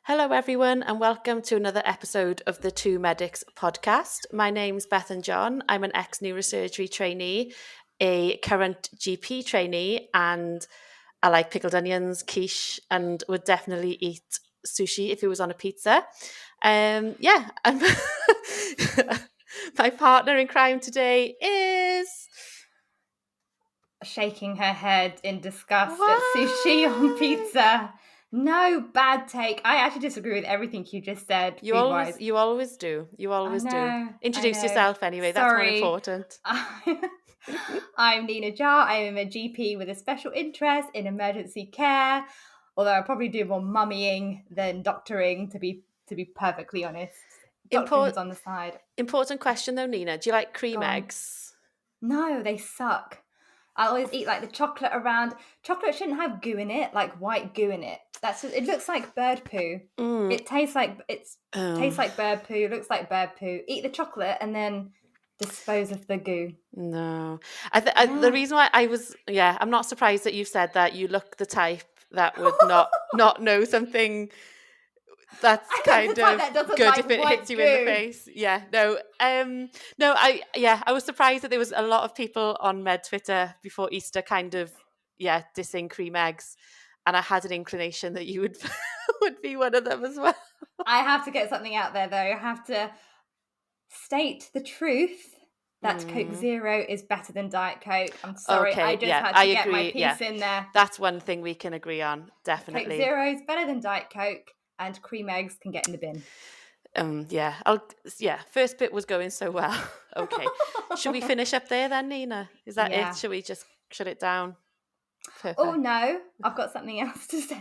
Hello, everyone, and welcome to another episode of the Two Medics podcast. My name's Bethan John. I'm an ex-neurosurgery trainee, a current GP trainee, and I like pickled onions, quiche, and would definitely eat sushi if it was on a pizza. And my partner in crime today is... Shaking her head in disgust at sushi on pizza. No, bad take. I actually disagree with everything you just said. You always do. You always do. Introduce yourself anyway. Sorry. That's more important. I'm Neena Jar. I am a GP with a special interest in emergency care. Although I probably do more mummying than doctoring, to be perfectly honest. Doctoring is on the side. Important question though, Neena. Do you like cream eggs? No, they suck. I always eat like the chocolate around. Chocolate shouldn't have goo in it, like white goo in it. It looks like bird poo. It tastes like tastes like bird poo. Looks like bird poo. Eat the chocolate and then dispose of the goo. No, the reason why I'm not surprised that you've said that. You look the type that would not know something that's kind of good like if it hits you in the face. Yeah, I was surprised that there was a lot of people on Med Twitter before Easter kind of dissing cream eggs, and I had an inclination that you would would be one of them as well. I have to get something out there though. I have to state the truth that Coke Zero is better than Diet Coke. I'm sorry, Okay, I just had to get my piece in there. That's one thing we can agree on, definitely. Coke Zero is better than Diet Coke, and cream eggs can get in the bin. First bit was going so well. Okay. Should we finish up there then, Neena? Is that it? Should we just shut it down? Perfect. Oh no, I've got something else to say.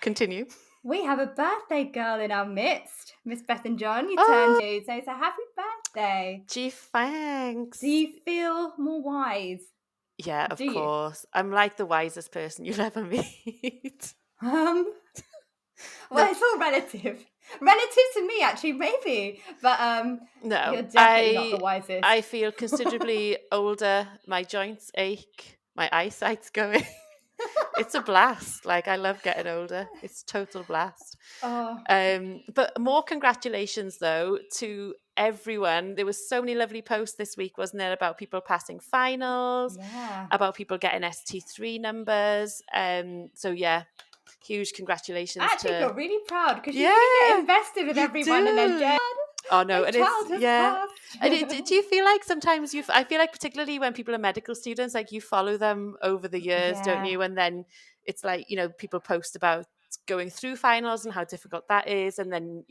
Continue. We have a birthday girl in our midst, Miss Bethan John. You turned 2, so it's a happy birthday. Gee, thanks. Do you feel more wise? Yeah, of course. I'm like the wisest person you'll ever meet. Well, it's all relative. Relative to me, actually, maybe. But no, you're definitely not the wisest. I feel considerably older. My joints ache. My eyesight's going. It's a blast. Like, I love getting older. It's total blast. But more congratulations, though, to everyone. There was so many lovely posts this week, wasn't there, about people passing finals, about people getting ST3 numbers. Huge congratulations. I actually feel really proud because you really get invested with everyone and their job. Oh no, and do you feel like sometimes I feel like particularly when people are medical students, like you follow them over the years, don't you? And then it's like, people post about going through finals and how difficult that is. And then,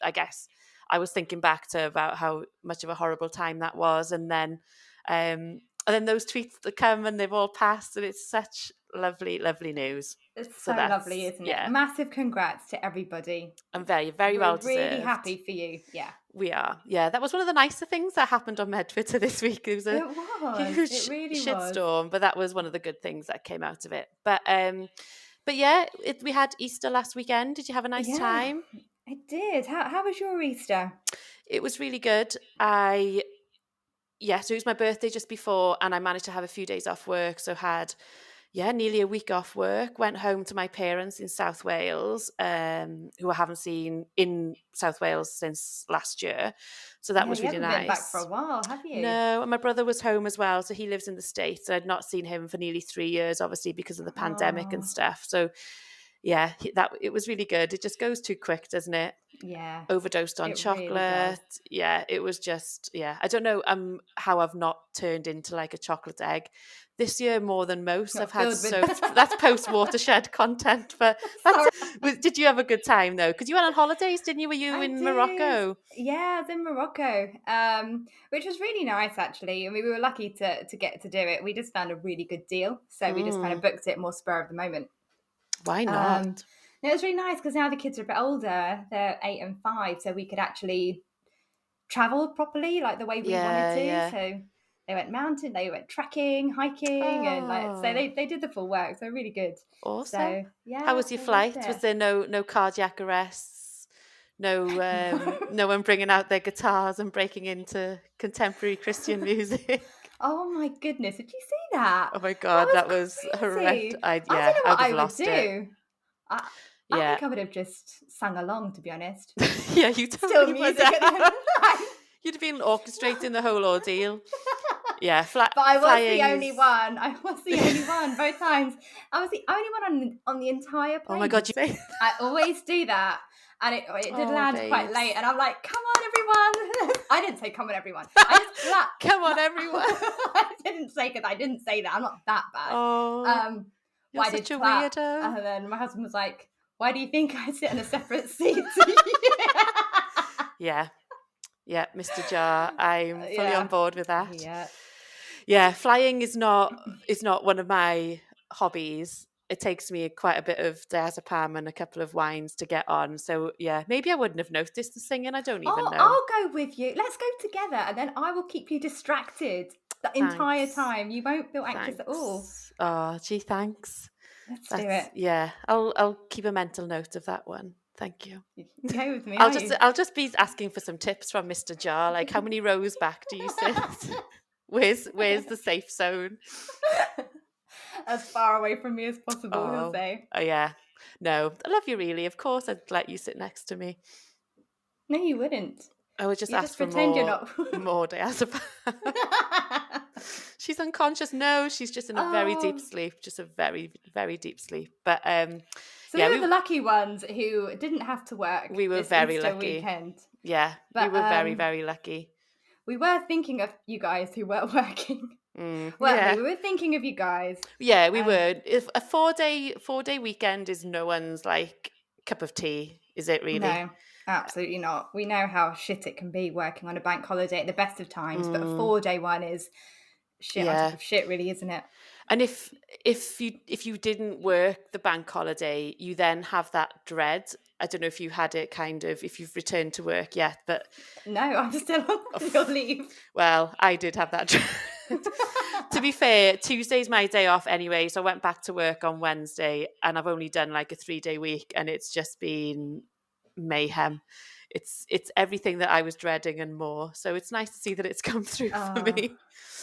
I guess I was thinking back to about how much of a horrible time that was. And then those tweets that come and they've all passed, and it's such lovely, lovely news. It's so lovely, isn't it? Massive congrats to everybody. I'm very, very well deserved. Really happy for you. Yeah. We are. Yeah, that was one of the nicer things that happened on Med Twitter this week. It was a huge shitstorm, but that was one of the good things that came out of it. But we had Easter last weekend. Did you have a nice time? I did. How was your Easter? It was really good. So it was my birthday just before, and I managed to have a few days off work. So had nearly a week off work. Went home to my parents in South Wales, who I haven't seen in South Wales since last year. So that was really nice. You haven't been back for a while, have you? No, and my brother was home as well. So he lives in the States. I'd not seen him for nearly 3 years, obviously, because of the pandemic and stuff. So it was really good. It just goes too quick, doesn't it? Yeah. Overdosed on chocolate. Really, it was just, I don't know how I've not turned into like a chocolate egg this year more than most. I've had that's post watershed content. But did you have a good time though? Because you went on holidays, didn't you? Were you in Morocco? Yeah, I was in Morocco, which was really nice actually. I mean, we were lucky to get to do it. We just found a really good deal, so we just kind of booked it more spur of the moment. Why not? It was really nice because now the kids are a bit older. They're 8 and 5, so we could actually travel properly like the way we wanted to. Yeah. So they went trekking, hiking, and so they did the full work. So really good. Awesome. So, how was your flight? Was there no cardiac arrests? No, no one bringing out their guitars and breaking into contemporary Christian music? Oh my goodness! Did you see that? Oh my god, that was horrendous. I don't know what I would do. I think I would have just sung along, to be honest. Yeah, you totally Still music at the end of the night. You'd have been orchestrating the whole ordeal. Yeah, but I was the only one. I was the only one both times. I was the only one on the entire plane. Oh my God, I always do that. And it did land quite late. And I'm like, come on, everyone. I didn't say come on, everyone. I just clapped. Come on, everyone. I didn't say that. I'm not that bad. Oh, you're such a weirdo. And then my husband was like, why do you think I sit in a separate seat? Yeah, Mr. Jar, I'm fully on board with that. Yeah, flying is not one of my hobbies. It takes me quite a bit of diazepam and a couple of wines to get on. So yeah, maybe I wouldn't have noticed the singing. I don't even know. I'll go with you. Let's go together, and then I will keep you distracted the entire time. You won't feel anxious at all. Oh, gee, thanks. Let's do it. Yeah, I'll keep a mental note of that one. Thank you. Go with me. I'll just be asking for some tips from Mr. Jar. Like, how many rows back do you sit? Where's the safe zone? As far away from me as possible, he'll say. Oh yeah. No, I love you really. Of course I'd let you sit next to me. No, you wouldn't. I would just ask for more diazepam. She's unconscious. No, she's just in a very deep sleep. Just a very, very deep sleep. But so we were the lucky ones who didn't have to work. We were very lucky. Weekend. Yeah, but, we were very, very lucky. We were thinking of you guys who weren't working. We were thinking of you guys. Yeah, we were. If a 4-day weekend is no one's like cup of tea, is it really? No, absolutely not. We know how shit it can be working on a bank holiday at the best of times, but a 4-day one is shit on top of shit, really, isn't it? And if you didn't work the bank holiday, you then have that dread. I don't know if you had it if you've returned to work yet, but no, I'm still on your leave. Well, I did have that dread. To be fair, Tuesday's my day off anyway, so I went back to work on Wednesday, and I've only done like a 3-day week, and it's just been mayhem. It's everything that I was dreading and more. So it's nice to see that it's come through for me.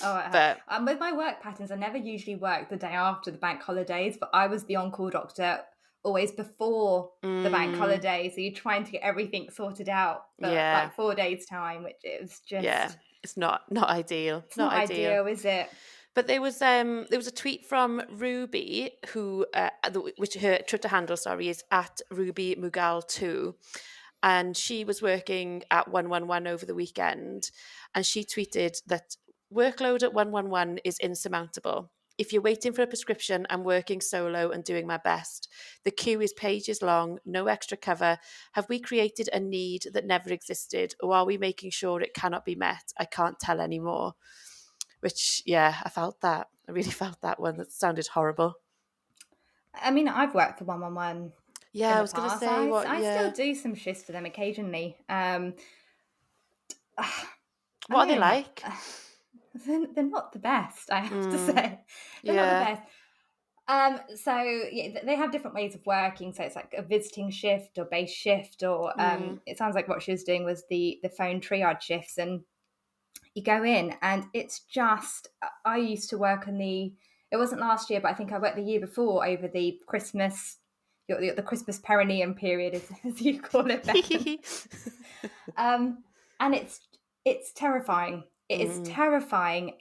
But with my work patterns, I never usually work the day after the bank holidays, but I was the on-call doctor always before the bank holiday. So you're trying to get everything sorted out for like 4 days time, which is just it's not ideal. It's not ideal, is it? But there was a tweet from Ruby, who which her Twitter handle is at Ruby Mughal 2. And she was working at 111 over the weekend, and she tweeted that workload at 111 is insurmountable. If you're waiting for a prescription, I'm working solo and doing my best. The queue is pages long, no extra cover. Have we created a need that never existed, or are we making sure it cannot be met? I can't tell anymore. Which, I felt that. I really felt that one. That sounded horrible. I mean, I've worked for 111. Yeah, I was going to say I still do some shifts for them occasionally. What are they like? They're not the best, I have to say. They're not the best. So they have different ways of working. So it's like a visiting shift or base shift, or it sounds like what she was doing was the phone triage shifts, and you go in and it's just. I used to work on it wasn't last year, but I think I worked the year before over the Christmas. The Christmas perineum period, as you call it, and it's terrifying. It is terrifying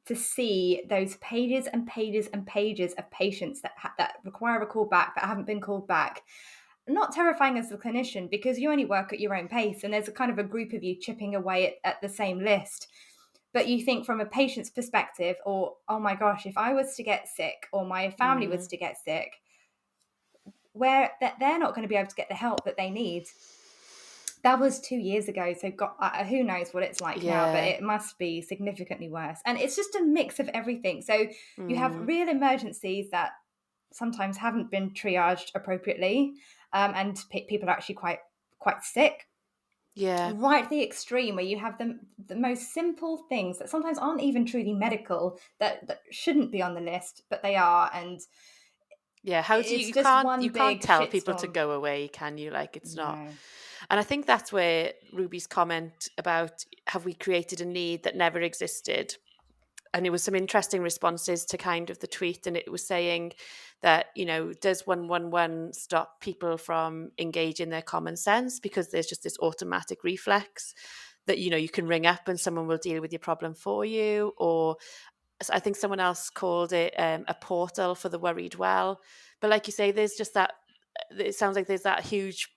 to see those pages and pages and pages of patients that require a call back that haven't been called back. Not terrifying as the clinician, because you only work at your own pace, and there's a kind of a group of you chipping away at the same list. But you think from a patient's perspective, or oh my gosh, if I was to get sick, or my family was to get sick, where they're not going to be able to get the help that they need. That was 2 years ago, so who knows what it's like now, but it must be significantly worse. And it's just a mix of everything. So you have real emergencies that sometimes haven't been triaged appropriately, and people are actually quite sick. Yeah. Right at the extreme, where you have the most simple things that sometimes aren't even truly medical, that shouldn't be on the list, but they are. And how do you can't tell people to go away, can you? Like, it's not. And I think that's where Ruby's comment about have we created a need that never existed and it was some interesting responses to kind of the tweet, and it was saying that, does 111 stop people from engaging their common sense, because there's just this automatic reflex that, you can ring up and someone will deal with your problem for you, or I think someone else called it a portal for the worried well. But like you say, there's just that, it sounds like there's that huge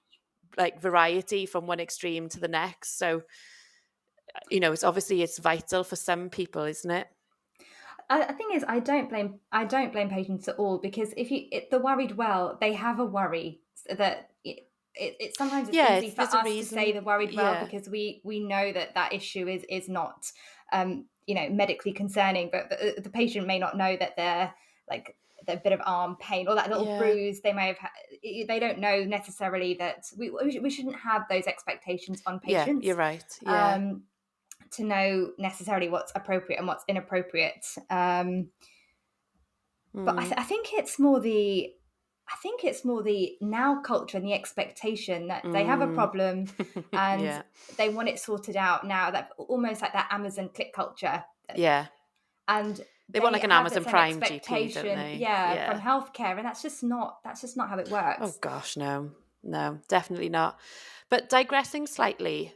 like variety from one extreme to the next. So, it's obviously it's vital for some people, isn't it? The thing is, I don't blame patients at all, because the worried well, they have a worry that sometimes it's Yeah, easy for there's a us to say the reason. worried well, Yeah. because we know that issue is not medically concerning, but the patient may not know that they're like a bit of arm pain or that little bruise they may have they don't know necessarily that we shouldn't have those expectations on patients. Yeah, you're right. Yeah. To know necessarily what's appropriate and what's inappropriate. But I think it's more the now culture and the expectation that they have a problem and Yeah. they want it sorted out now. That almost like that Amazon click culture. Yeah. And They want like an have the Amazon same Prime GP, don't expectation, they? from healthcare, and that's just not how it works. Oh gosh, no, definitely not. But digressing slightly,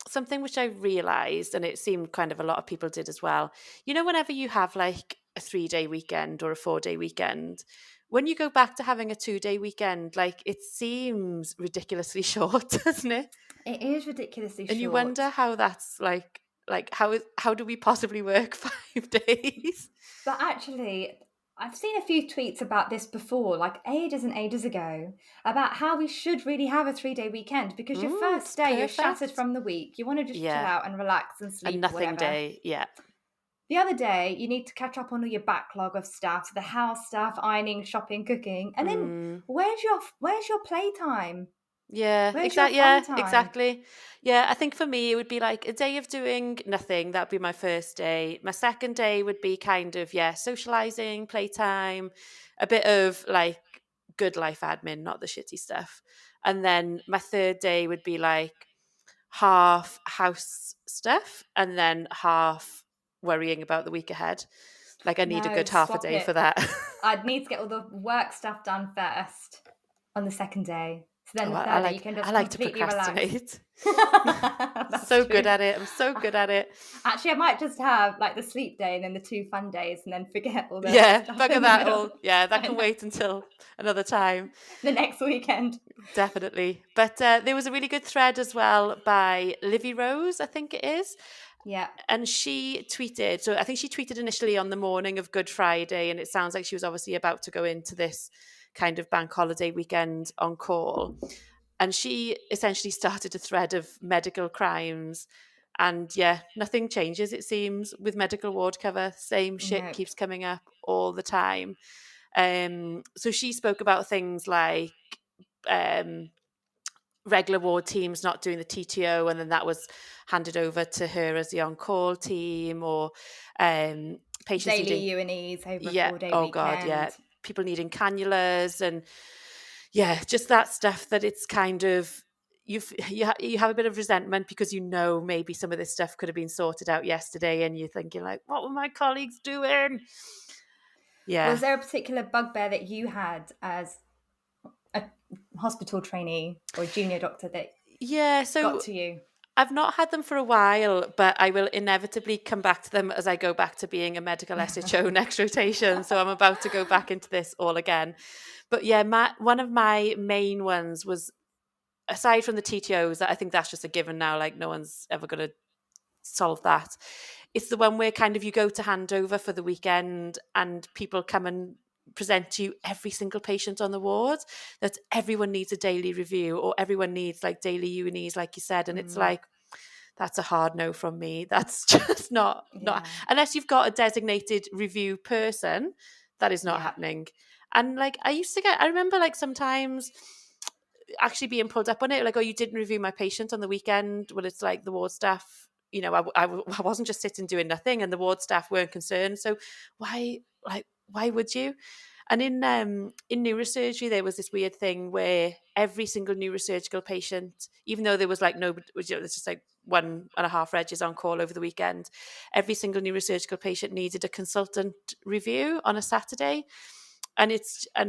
something which I realised, and it seemed kind of a lot of people did as well, whenever you have like a 3-day weekend or a 4-day weekend, when you go back to having a 2-day weekend, like it seems ridiculously short, doesn't it? It is ridiculously And short. you wonder how that's like how do we possibly work 5 days? But actually, I've seen a few tweets about this before, like ages and ages ago, about how we should really have a 3-day weekend, because your first It's day, you're shattered perfect. from the week. You want to just chill Yeah. out and relax and A sleep or nothing whatever. day. Yeah. The other day, you need to catch up on all your backlog of stuff, so the house stuff, ironing, shopping, cooking. And then where's your playtime? Yeah, Where's your exactly. fun Yeah, time? exactly. Yeah, I think for me it would be like a day of doing nothing. That'd be my first day. My second day would be kind of, socializing, playtime, a bit of like good life admin, not the shitty stuff. And then my third day would be like half house stuff and then half worrying about the week ahead. Like I need a No, good half a swap day it. for that. I'd need to get all the work stuff done first on the second day. So then Oh, the I third day you like can I just like to completely relax. procrastinate. That's So true. good at it. I'm so good at it. Actually, I might just have like the sleep day and then the 2 fun days, and then forget all the Yeah, stuff bugger in the that middle. all. Yeah, that I can know. wait until another time. The next weekend. Definitely. But there was a really good thread as well by Livy Rose, I think it is. Yeah. And she tweeted, so I think she tweeted initially on the morning of Good Friday, and it sounds like she was obviously about to go into this kind of bank holiday weekend on call. And she essentially started a thread of medical crimes. And nothing changes, it seems, with medical ward cover. Same shit Nope. keeps coming up all the time. So she spoke about things like regular ward teams not doing the TTO, and then that was handed over to her as the on-call team, or patients Daily needing UNEs over a 4-day oh god, weekend. people needing cannulas, and just that stuff that it's kind of you have a bit of resentment because maybe some of this stuff could have been sorted out yesterday, and you're thinking like, what were my colleagues doing? Was there a particular bugbear that you had as a hospital trainee or junior doctor that got to you? I've not had them for a while, but I will inevitably come back to them as I go back to being a medical SHO next rotation. So I'm about to go back into this all again. But one of my main ones was, aside from the TTOs, I think that's just a given now, like no one's ever going to solve that. It's the one where kind of you go to handover for the weekend and people come and present to you every single patient on the ward, that everyone needs a daily review or everyone needs like daily UNEs, like you said. And it's like, that's a hard no from me. That's just not unless you've got a designated review person, that is not happening. And like I remember like sometimes actually being pulled up on it, like, oh, you didn't review my patient on the weekend. Well, it's like the ward staff, I wasn't just sitting doing nothing, and the ward staff weren't concerned. So why would you? And in neurosurgery, there was this weird thing where every single neurosurgical patient, even though there was like no, there's just like 1.5 regs on call over the weekend, every single neurosurgical patient needed a consultant review on a Saturday. And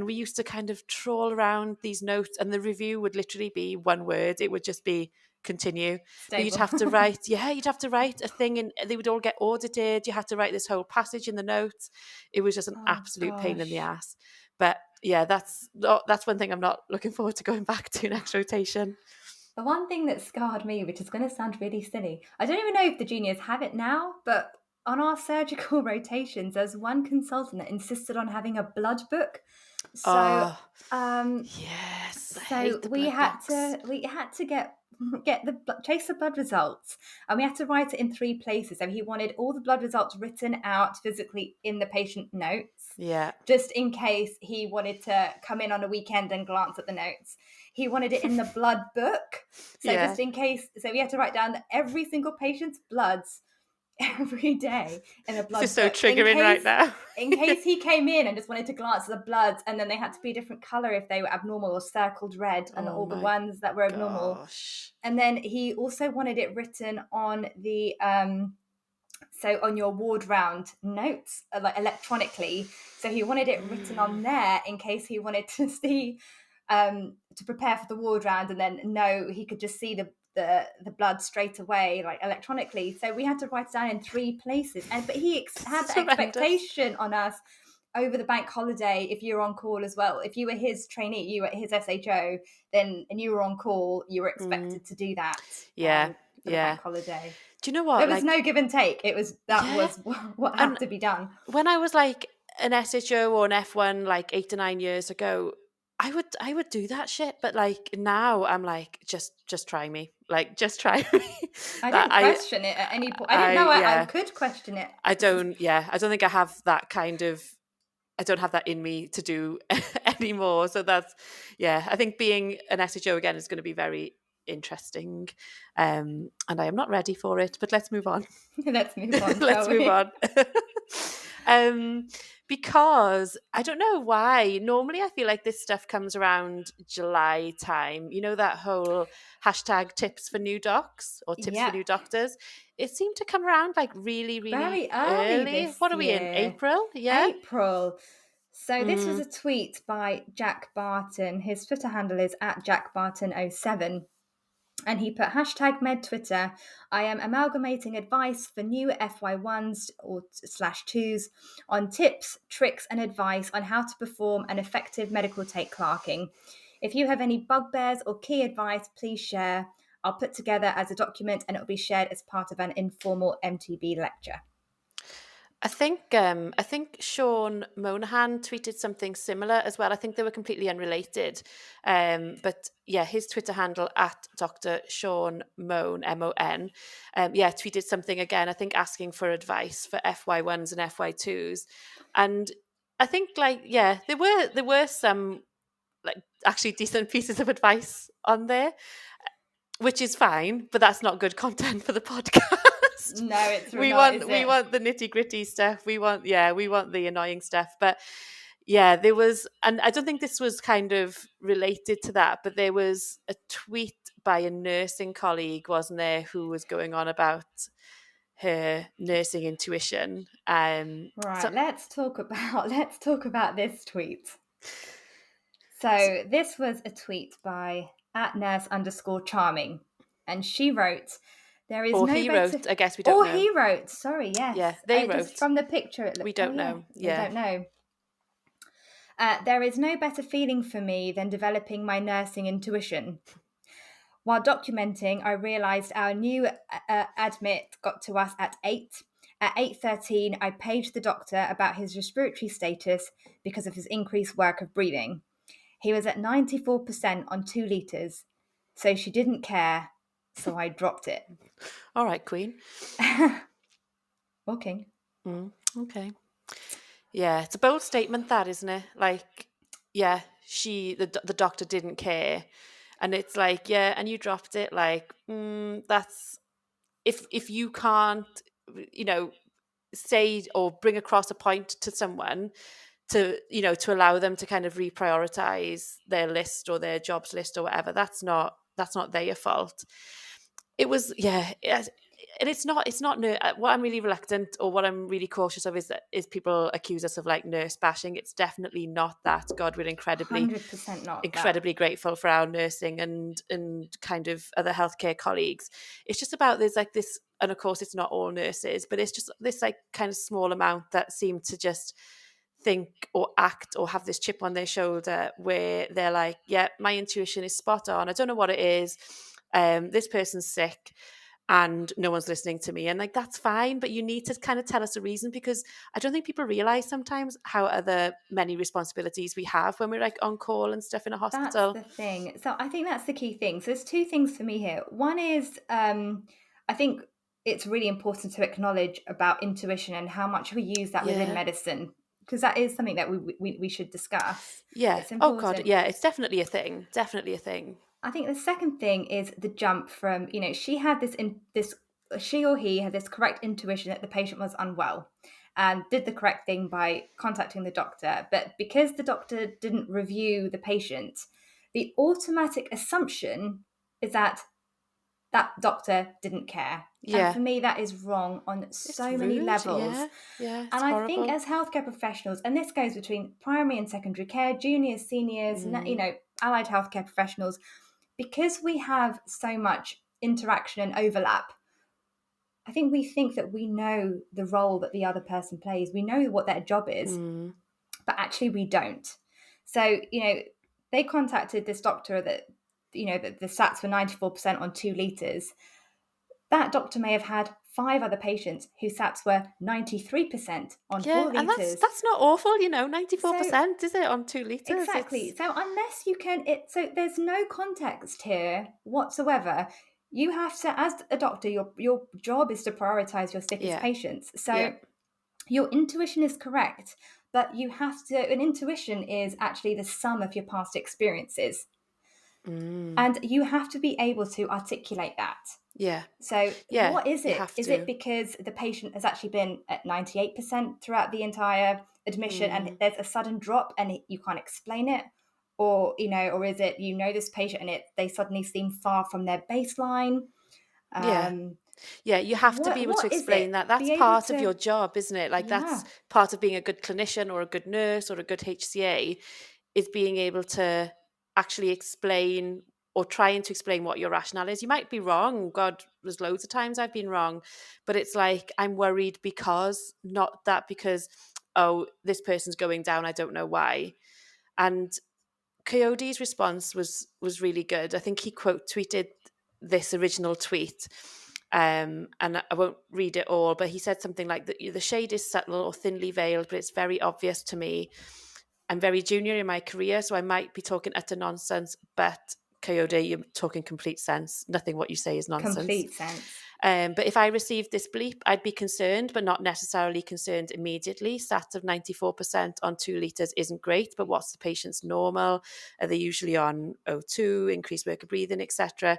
we used to kind of trawl around these notes, and the review would literally be one word. It would just be continue. But you'd have to write, a thing, and they would all get audited. You had to write this whole passage in the notes. It was just an absolute pain in the ass. But yeah, that's one thing I'm not looking forward to going back to next rotation. The one thing that scarred me, which is going to sound really silly, I don't even know if the juniors have it now, but on our surgical rotations, there's one consultant that insisted on having a blood book. So, yes, so we had to chase the blood results, and we had to write it in 3 places. So he wanted all the blood results written out physically in the patient notes. Yeah. Just in case he wanted to come in on a weekend and glance at the notes. He wanted it in the blood book. So just in case, so we had to write down every single patient's bloods every day in a blood book. This is so triggering right now. In case he came in and just wanted to glance at the bloods, and then they had to be a different colour if they were abnormal, or circled red, and all the ones that were abnormal. Gosh. And then he also wanted it written on the so on your ward round notes, like electronically. So he wanted it written on there in case he wanted to see to prepare for the ward round, and then know he could just see the blood straight away, like electronically. So we had to write it down in 3 places, but he had the expectation on us over the bank holiday. If you were on call as well, if you were his trainee, you were his SHO, then and you were on call, you were expected to do that. For the bank holiday. Do you know what? There was no give and take. It was was what had to be done. When I was like an SHO or an F1 like 8 to 9 years ago, I would do that shit. But like now, I'm like, just try me. Like, just try me. I didn't question it at any point. I didn't know I could question it. I don't think I have that kind of. I don't have that in me to do anymore. So that's, I think being an SHO again is going to be very interesting, and I am not ready for it, but let's move on. Let's move on. Let's move on. Because I don't know why, normally I feel like this stuff comes around July time, you know, that whole hashtag tips for new docs or tips for new doctors. It seemed to come around like really very early. What are we in, April? April. So this was a tweet by Jack Barton. His Twitter handle is @JackBarton07. And he put #MedTwitter. I am amalgamating advice for new FY1s or /2s on tips, tricks, and advice on how to perform an effective medical take clerking. If you have any bugbears or key advice, please share. I'll put together as a document, and it will be shared as part of an informal MTB lecture. I think Sean Monahan tweeted something similar as well. I think they were completely unrelated. But yeah, his Twitter handle @Dr. Sean Mon, M-O-N, tweeted something again, I think asking for advice for FY1s and FY2s. And I think there were some like actually decent pieces of advice on there, which is fine, but that's not good content for the podcast. No, it's we want the nitty-gritty stuff. We want the annoying stuff. But yeah, there was, and I don't think this was kind of related to that, but there was a tweet by a nursing colleague, wasn't there, who was going on about her nursing intuition. Right, so, let's talk about this tweet. So this was a tweet by @nurse_charming, and she wrote, "There is he wrote. I guess we don't know. He wrote. Sorry, yes. Yeah, they wrote. Just from the picture, we don't know. Yeah, we don't know. There is no better feeling for me than developing my nursing intuition. While documenting, I realised our new admit got to us at 8. At 8:13, I paged the doctor about his respiratory status because of his increased work of breathing. He was at 94% on 2 litres, so she didn't care, so I dropped it." All right, Queen. Okay. Okay. Yeah, it's a bold statement, that, isn't it? Like, yeah, the doctor didn't care, and it's like, yeah, and you dropped it. Like, that's if you can't, say or bring across a point to someone to allow them to kind of reprioritize their list or their jobs list or whatever. That's not their fault. It was, and it's not what I'm really reluctant, or what I'm really cautious of, is people accuse us of like nurse bashing. It's definitely not that. God, we're incredibly 100% not incredibly grateful for our nursing and kind of other healthcare colleagues. It's just about, there's like this, and of course it's not all nurses, but it's just this like kind of small amount that seem to just think or act or have this chip on their shoulder where they're like, yeah, my intuition is spot on. I don't know what it is. This person's sick and no one's listening to me. And like, that's fine, but you need to kind of tell us a reason, because I don't think people realize sometimes how other many responsibilities we have when we're like on call and stuff in a hospital. That's the thing. So I think that's the key thing. So there's two things for me here. One is, I think it's really important to acknowledge about intuition and how much we use that within medicine, because that is something that we should discuss. Yeah. It's important. Oh God. Yeah. It's definitely a thing. Definitely a thing. I think the second thing is the jump from, she or he had this correct intuition that the patient was unwell and did the correct thing by contacting the doctor. But because the doctor didn't review the patient, the automatic assumption is that doctor didn't care. Yeah. And for me, that is wrong on so many levels. Yeah. And I think as healthcare professionals, and this goes between primary and secondary care, juniors, seniors, allied healthcare professionals, because we have so much interaction and overlap, I think we think that we know the role that the other person plays. We know what their job is, but actually we don't. So, they contacted this doctor that, that the SATs were 94% on 2 litres. That doctor may have had 5 other patients whose SATs were 93% on 4 litres. And that's not awful, 94%, is it, on 2 litres? Exactly. So unless you can, so there's no context here whatsoever. You have to, as a doctor, your job is to prioritise your sickest patients. So your intuition is correct, but you have to, an intuition is actually the sum of your past experiences. And you have to be able to articulate that. Yeah. So what is it? Is it because the patient has actually been at 98% throughout the entire admission and there's a sudden drop and you can't explain it? Or, or is it, this patient and they suddenly seem far from their baseline? You have to be able to explain that. That's part of your job, isn't it? Like that's part of being a good clinician or a good nurse or a good HCA, is being able to actually explain or trying to explain what your rationale is. You might be wrong. God, there's loads of times I've been wrong, but it's like, I'm worried because, not that because, oh, this person's going down, I don't know why. And Coyote's response was really good. I think he quote tweeted this original tweet, and I won't read it all, but he said something like, the shade is subtle or thinly veiled, but it's very obvious to me. I'm very junior in my career, so I might be talking utter nonsense, but Coyote, you're talking complete sense. Nothing what you say is nonsense. Complete sense. But if I received this bleep, I'd be concerned, but not necessarily concerned immediately. SAT of 94% on 2 litres isn't great, but what's the patient's normal? Are they usually on O2, increased work of breathing, etc.?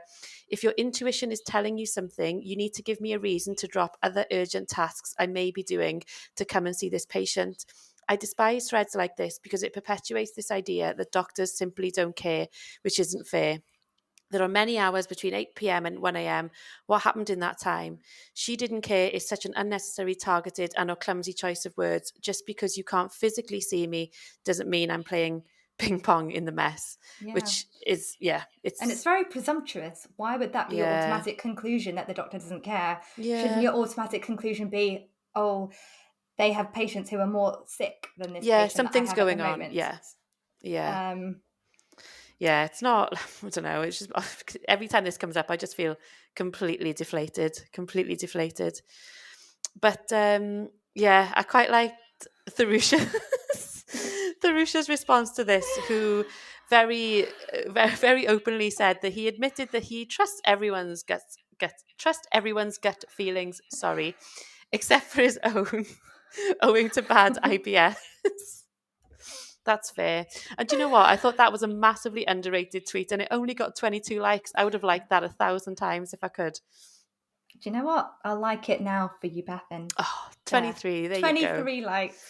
If your intuition is telling you something, you need to give me a reason to drop other urgent tasks I may be doing to come and see this patient. I despise threads like this because it perpetuates this idea that doctors simply don't care, which isn't fair. There are many hours between 8 p.m. and 1 a.m. What happened in that time? She didn't care is such an unnecessary, targeted and or clumsy choice of words. Just because you can't physically see me doesn't mean I'm playing ping pong in the mess, which is, it's... And it's very presumptuous. Why would that be your automatic conclusion, that the doctor doesn't care? Shouldn't your automatic conclusion be, oh, they have patients who are more sick than this patient something's going on. It's not, I don't know, it's just, every time this comes up, I just feel completely deflated. But I quite liked Tharusha's response to this, who very, very, very openly said that he admitted that he trusts everyone's gut feelings, except for his own, owing to bad IBS. That's fair. And do you know what? I thought that was a massively underrated tweet, and it only got 22 likes. I would have liked that 1,000 times if I could. Do you know what? I'll like it now for you, Bethan. Oh, 23. There you go. 23 likes.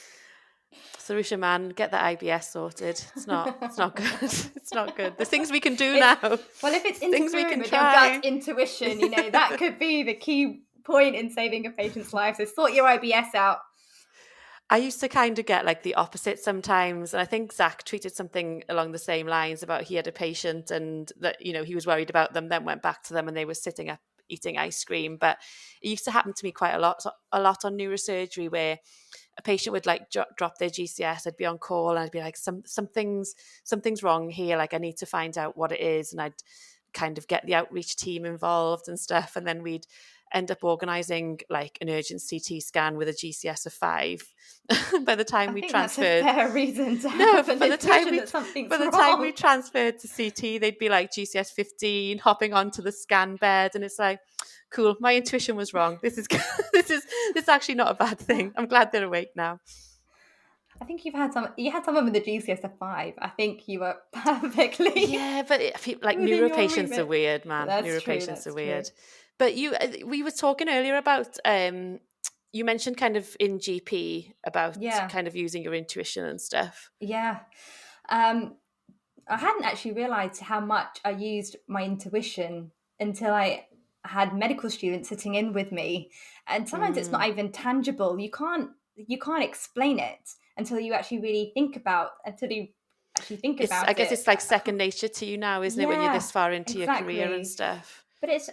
Sarusha, man, get the IBS sorted. It's not good. It's not good. There's things we can do now. Well, if it's things we interfering can with try. your gut intuition, that could be the key point in saving a patient's life. So sort your IBS out. I used to kind of get like the opposite sometimes. And I think Zach tweeted something along the same lines about he had a patient and that, he was worried about them, then went back to them and they were sitting up eating ice cream. But it used to happen to me quite a lot on neurosurgery where a patient would like drop their GCS. I'd be on call and I'd be like, something's wrong here. Like I need to find out what it is. And I'd kind of get the outreach team involved and stuff. And then we'd end up organising like an urgent CT scan with a GCS of 5. By the time we transferred, that's a fair reason to have an intuition that something's wrong. By the time we transferred to CT, they'd be like GCS 15, hopping onto the scan bed, and it's like, cool, my intuition was wrong. This is actually not a bad thing. I'm glad they're awake now. I think you had someone with a GCS of 5. I think you were perfectly. Yeah, but like neuropatients are weird, man. Neuropatients are weird. True. But we were talking earlier about you mentioned kind of in GP about kind of using your intuition and stuff. Yeah. I hadn't actually realised how much I used my intuition until I had medical students sitting in with me. And sometimes it's not even tangible. You can't explain it until you actually really think about it. I guess it's like second nature to you now, isn't it, when you're this far into your career and stuff? But it's,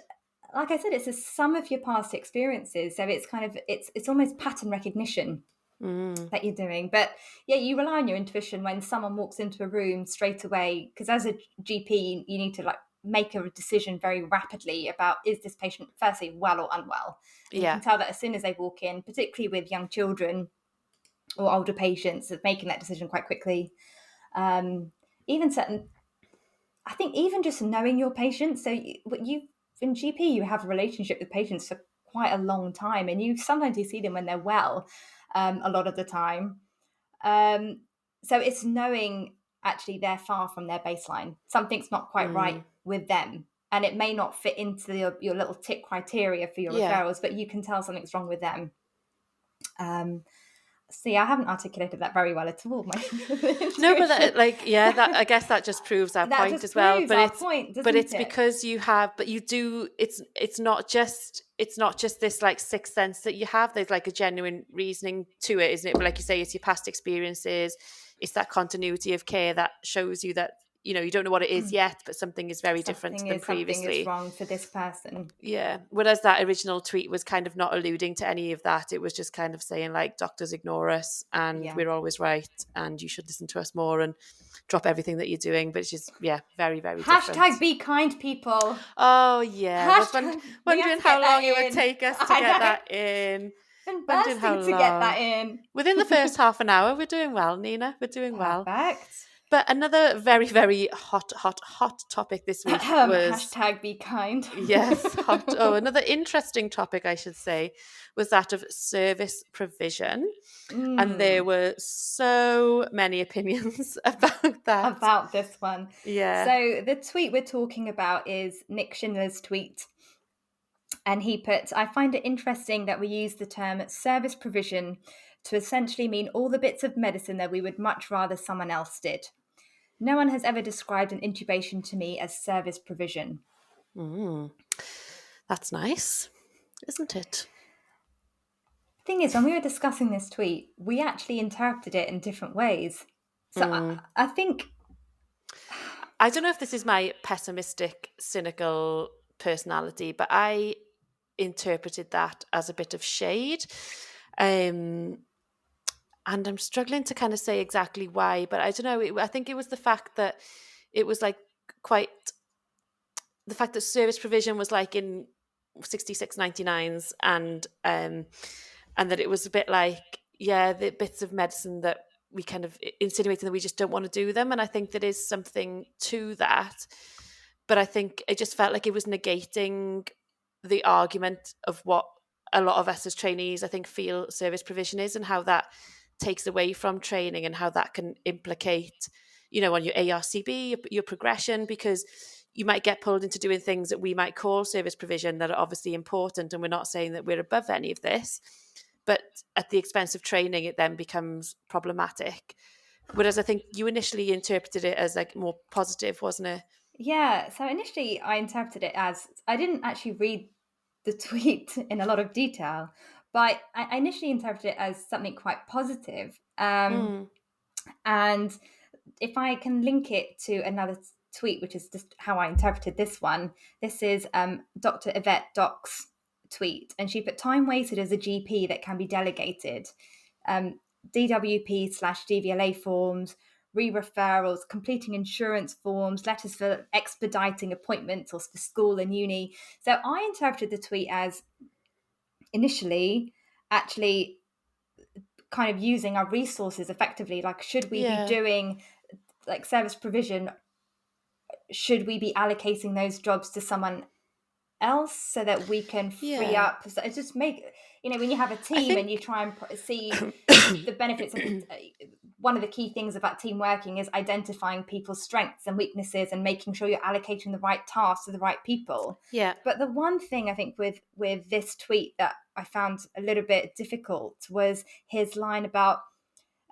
like I said, it's a sum of your past experiences. So it's kind of, it's almost pattern recognition that you're doing. But yeah, you rely on your intuition when someone walks into a room straight away, because as a GP, you need to like make a decision very rapidly about, is this patient firstly well or unwell? And you can tell that as soon as they walk in, particularly with young children or older patients, of making that decision quite quickly. I think even just knowing your patients, so you in GP, you have a relationship with patients for quite a long time, and sometimes you see them when they're well, a lot of the time. So it's knowing actually they're far from their baseline. Something's not quite right with them, and it may not fit into your little tick criteria for your referrals, but you can tell something's wrong with them. See, I haven't articulated that very well at all. No, but I guess that just proves our point as well. But it's because you have, but you do. It's not just this like sixth sense that you have. There's like a genuine reasoning to it, isn't it? But like you say, it's your past experiences. It's that continuity of care that shows you that you don't know what it is yet, but something is very different than previously. Something is wrong for this person. Yeah. Whereas that original tweet was kind of not alluding to any of that. It was just kind of saying like, doctors ignore us and we're always right and you should listen to us more and drop everything that you're doing. But it's just, very, very different. Hashtag be kind, people. Oh, yeah. I was wondering how long it would take us to get that in. Been bursting to get that in. Within the first half an hour, we're doing well, Neena. We're doing well. Perfect. But another very, very hot topic this week was... Hashtag be kind. Yes, hot. Oh, another interesting topic, I should say, was that of service provision. And there were so many opinions about that. About this one. Yeah. So the tweet we're talking about is Nick Schindler's tweet. And he put, I find it interesting that we use the term service provision to essentially mean all the bits of medicine that we would much rather someone else did. No one has ever described an intubation to me as service provision. That's nice, isn't it? The thing is, when we were discussing this tweet, we actually interpreted it in different ways. So I think... I don't know if this is my pessimistic, cynical personality, but I interpreted that as a bit of shade. And I'm struggling to kind of say exactly why, but I don't know. I think it was the fact that it was like the fact that service provision was like in 66.99s and that it was a bit like, the bits of medicine that we kind of insinuating that we just don't want to do them. And I think there is something to that. But I think it just felt like it was negating the argument of what a lot of us as trainees, I think, feel service provision is and how that takes away from training and how that can implicate, on your ARCB, your progression, because you might get pulled into doing things that we might call service provision that are obviously important. And we're not saying that we're above any of this, but at the expense of training, it then becomes problematic. Whereas I think you initially interpreted it as like more positive, wasn't it? Yeah, so initially I interpreted it as, I didn't actually read the tweet in a lot of detail, but I initially interpreted it as something quite positive. And if I can link it to another tweet, which is just how I interpreted this one, this is Dr. Yvette Doc's tweet, and she put, time wasted as a GP that can be delegated. DWP/DVLA forms, re-referrals, completing insurance forms, letters for expediting appointments or for school and uni. So I interpreted the tweet as initially actually kind of using our resources effectively. Like, should we be doing like service provision? Should we be allocating those jobs to someone else so that we can free up? So it just make, when you have a team and you try and see the benefits of one of the key things about team working is identifying people's strengths and weaknesses and making sure you're allocating the right tasks to the right people. But the one thing I think with this tweet that I found a little bit difficult was his line about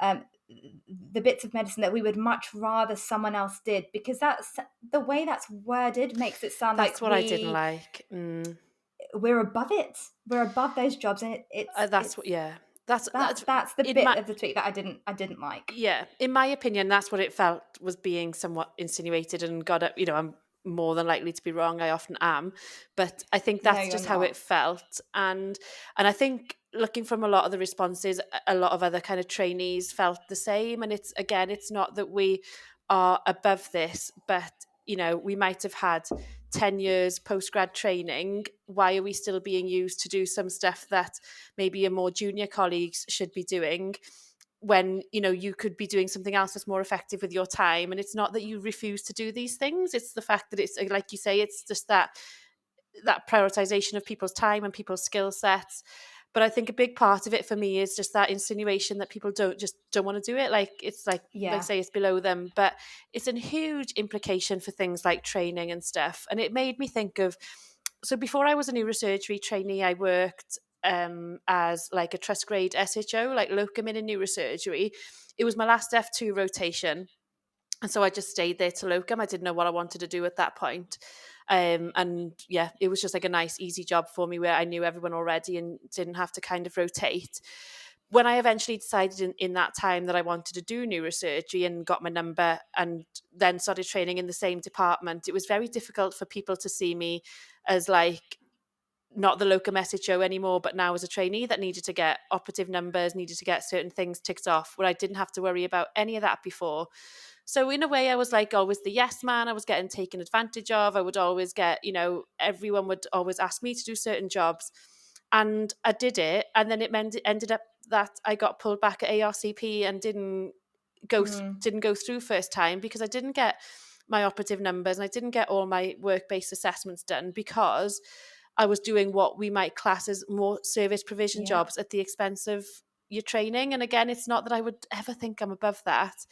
the bits of medicine that we would much rather someone else did, because that's the way that's worded makes it sound That's like what I didn't like. We're above it. We're above those jobs, and that's the bit of the tweet that I didn't like. Yeah, in my opinion, that's what it felt was being somewhat insinuated, and God, I'm more than likely to be wrong. I often am, but I think that's just how it felt, and I think looking from a lot of the responses, a lot of other kind of trainees felt the same. And it's not that we are above this, but we might have had 10 years post-grad training. Why are we still being used to do some stuff that maybe your more junior colleagues should be doing, when you could be doing something else that's more effective with your time? And it's not that you refuse to do these things, it's the fact that it's, like you say, it's just that prioritization of people's time and people's skill sets. But I think a big part of it for me is just that insinuation that people don't want to do it. Like, it's like say it's below them, but it's a huge implication for things like training and stuff. And it made me think of, so before I was a neurosurgery trainee, I worked as like a trust grade SHO, like locum in a neurosurgery. It was my last F2 rotation. And so I just stayed there to locum. I didn't know what I wanted to do at that point. And yeah, it was just like a nice, easy job for me where I knew everyone already and didn't have to kind of rotate. When I eventually decided in that time that I wanted to do neurosurgery and got my number and then started training in the same department, it was very difficult for people to see me as like not the locum SHO anymore, but now as a trainee that needed to get operative numbers, needed to get certain things ticked off, where I didn't have to worry about any of that before. So in a way, I was like always the yes man. I was getting taken advantage of. I would always get, everyone would always ask me to do certain jobs. And I did it. And then it ended up that I got pulled back at ARCP and didn't go through first time, because I didn't get my operative numbers and I didn't get all my work-based assessments done, because I was doing what we might class as more service provision jobs at the expense of your training. And again, it's not that I would ever think I'm above that.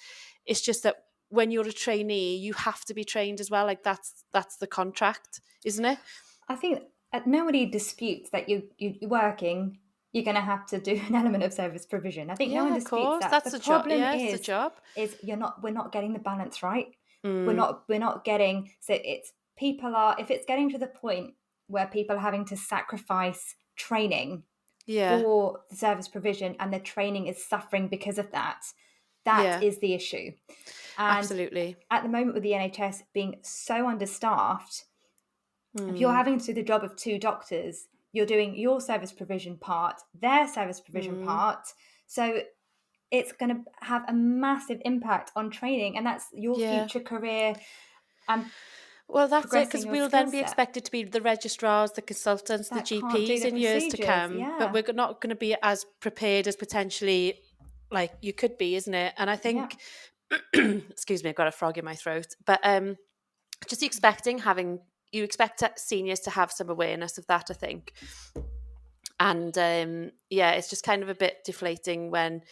It's just that when you're a trainee, you have to be trained as well. Like that's the contract, isn't it? I think nobody disputes that you're working. You're going to have to do an element of service provision. I think no one disputes that. That's the problem. It's a job. Is we're not getting the balance right. We're not getting, so it's if it's getting to the point where people are having to sacrifice training for the service provision, and the training is suffering because of that. That is the issue. And absolutely. At the moment, with the NHS being so understaffed, if you're having to do the job of two doctors, you're doing your service provision part, their service provision part. So it's going to have a massive impact on training, and that's your future career. Well, that's it, because we'll then be expected to be the registrars, the consultants, the GPs in years to come. But we're not going to be as prepared as potentially like you could be, isn't it? And I think, excuse me, I've got a frog in my throat. But just you expect seniors to have some awareness of that, I think. And it's just kind of a bit deflating when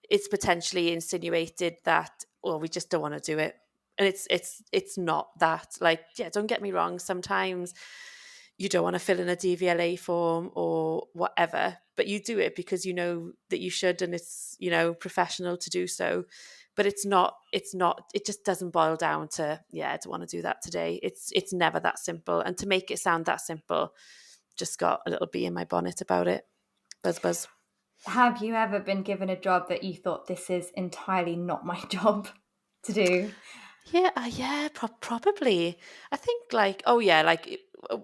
it's potentially insinuated that, well, we just don't want to do it. And it's not that. Like, don't get me wrong, sometimes you don't want to fill in a DVLA form or whatever, but you do it because you know that you should, and it's, you know, professional to do so. But it just doesn't boil down to, yeah, I don't want to do that today. It's never that simple. And to make it sound that simple, just got a little bee in my bonnet about it. Buzz. Have you ever been given a job that you thought, this is entirely not my job to do? Yeah, probably. I think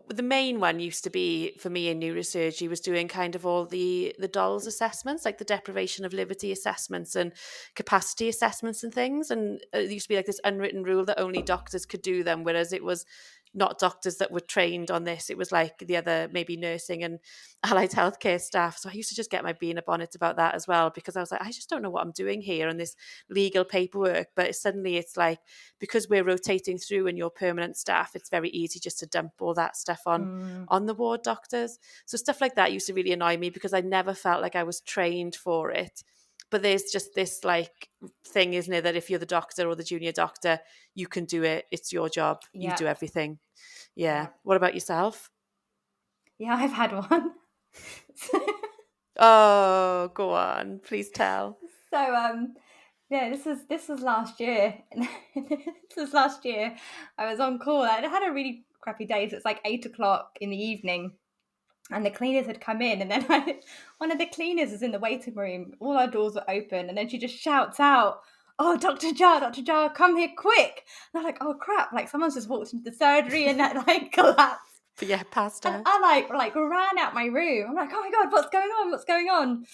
the main one used to be for me in neurosurgery was doing kind of all the DOLS assessments, like the deprivation of liberty assessments and capacity assessments and things. And it used to be like this unwritten rule that only doctors could do them, whereas it was not doctors that were trained on this. It was like the other, maybe nursing and allied healthcare staff. So I used to just get my bee in a bonnet about that as well, because I was like, I just don't know what I'm doing here on this legal paperwork. But suddenly it's like, because we're rotating through and you're permanent staff, it's very easy just to dump all that stuff on the ward doctors. So stuff like that used to really annoy me because I never felt like I was trained for it. But there's just this like thing, isn't it, that if you're the doctor or the junior doctor, you can do it. It's your job. Yeah. You do everything. Yeah. What about yourself? Yeah, I've had one. Oh, go on. Please tell. So, yeah, this was last year. This was last year. I was on call. I had a really crappy day. So it's like 8:00 in the evening, and the cleaners had come in, and then one of the cleaners is in the waiting room. All our doors were open, and then she just shouts out, "Oh, Dr. Jar, come here quick!" And I'm like, "Oh crap!" Like someone's just walked into the surgery and that like collapsed. But yeah, passed out. And I like ran out my room. I'm like, "Oh my god, what's going on? What's going on?"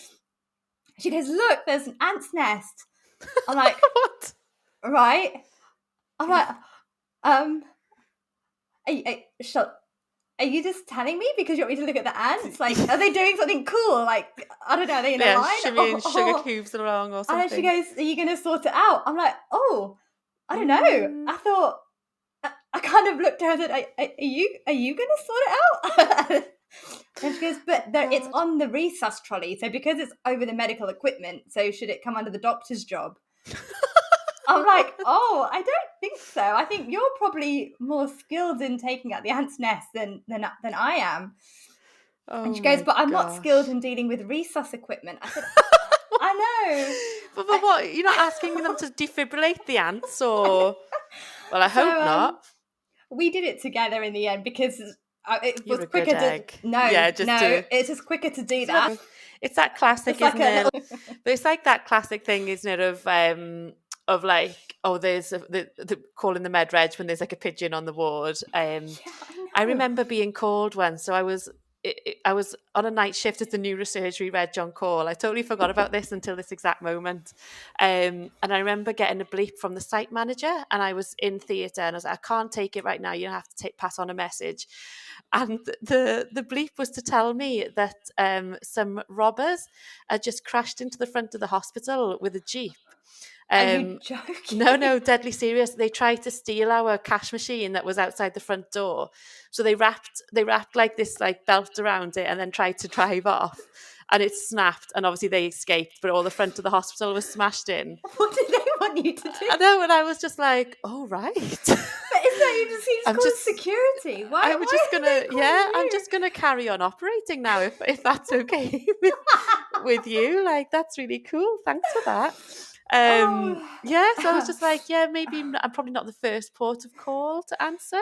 She goes, "Look, there's an ant's nest." I'm like, what? Right? I'm like, are you just telling me because you want me to look at the ants? Like, are they doing something cool? Like, I don't know, are they in a line? Shimmying sugar cubes along or something. And then she goes, "Are you going to sort it out?" I'm like, "Oh, I don't know." I thought, I kind of looked at her and said, are you going to sort it out? And she goes, "But it's on the resus trolley. So because it's over the medical equipment, so should it come under the doctor's job?" I'm like, "Oh, I don't think so. I think you're probably more skilled in taking out the ant's nest than I am." And she goes, "But I'm not skilled in dealing with resus equipment." I said, "I know." But what? You're not asking them to defibrillate the ants, or? Well, I hope not. We did it together in the end because it was quicker to it's just quicker to do that. It's that classic, isn't it? But it's like that classic thing, isn't it? Of like, oh, there's the calling the med reg when there's like a pigeon on the ward. I remember being called once, so I was on a night shift as the neurosurgery reg on call. I totally forgot about this until this exact moment. And I remember getting a bleep from the site manager, and I was in theatre and I was like, "I can't take it right now. You have to pass on a message." And the bleep was to tell me that some robbers had just crashed into the front of the hospital with a Jeep. Are you joking? No, deadly serious. They tried to steal our cash machine that was outside the front door. So they wrapped like this like belt around it and then tried to drive off. And it snapped, and obviously they escaped, but all the front of the hospital was smashed in. What did they want you to do? I know, and I was just like, "Oh, right." But is that you just called security? Why? I'm just gonna carry on operating now if that's okay with you. Like, that's really cool. Thanks for that. So I was just like, maybe I'm probably not the first port of call to answer.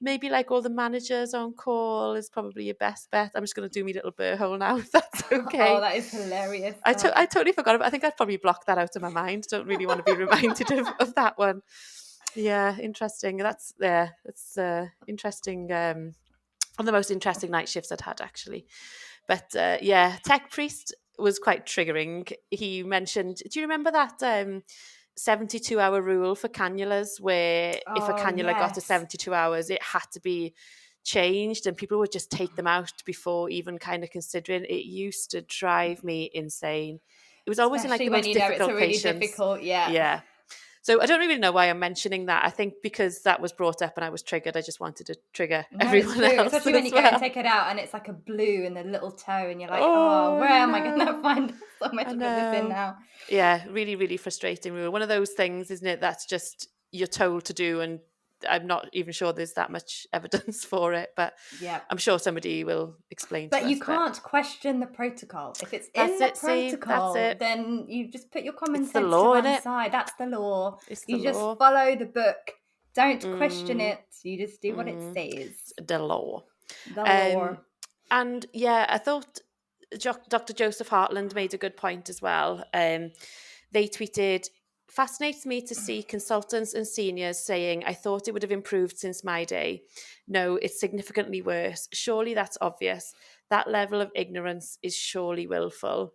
Maybe like all the managers on call is probably your best bet. I'm just going to do my little burr hole now, if that's okay. Oh, that is hilarious. I totally forgot about it. I think I'd probably block that out of my mind. Don't really want to be reminded of that one. Yeah, interesting. It's interesting. One of the most interesting night shifts I'd had, actually. But Tech Priest was quite triggering. He mentioned, do you remember that 72-hour rule for cannulas, where if a cannula got to 72 hours, it had to be changed, and people would just take them out before even kind of considering? It used to drive me insane. It was always especially in like the most difficult patients. Really difficult, yeah. So I don't really know why I'm mentioning that. I think because that was brought up and I was triggered, I just wanted to trigger everyone else. Especially when you go and take it out and it's like a blue in the little toe and you're like, where am I going to find somewhere to put this in now? Yeah, really, really frustrating rule. One of those things, isn't it, that's just you're told to do, and I'm not even sure there's that much evidence for it, but I'm sure somebody will explain to us. But you can't question the protocol. If it's in the protocol, then you just put your common sense to one side. That's the law. You just follow the book. Don't question it. You just do what it says. The law. The law. And yeah, I thought Dr. Joseph Hartland made a good point as well. They tweeted, "Fascinates me to see consultants and seniors saying, I thought it would have improved since my day. No, it's significantly worse. Surely that's obvious. That level of ignorance is surely willful."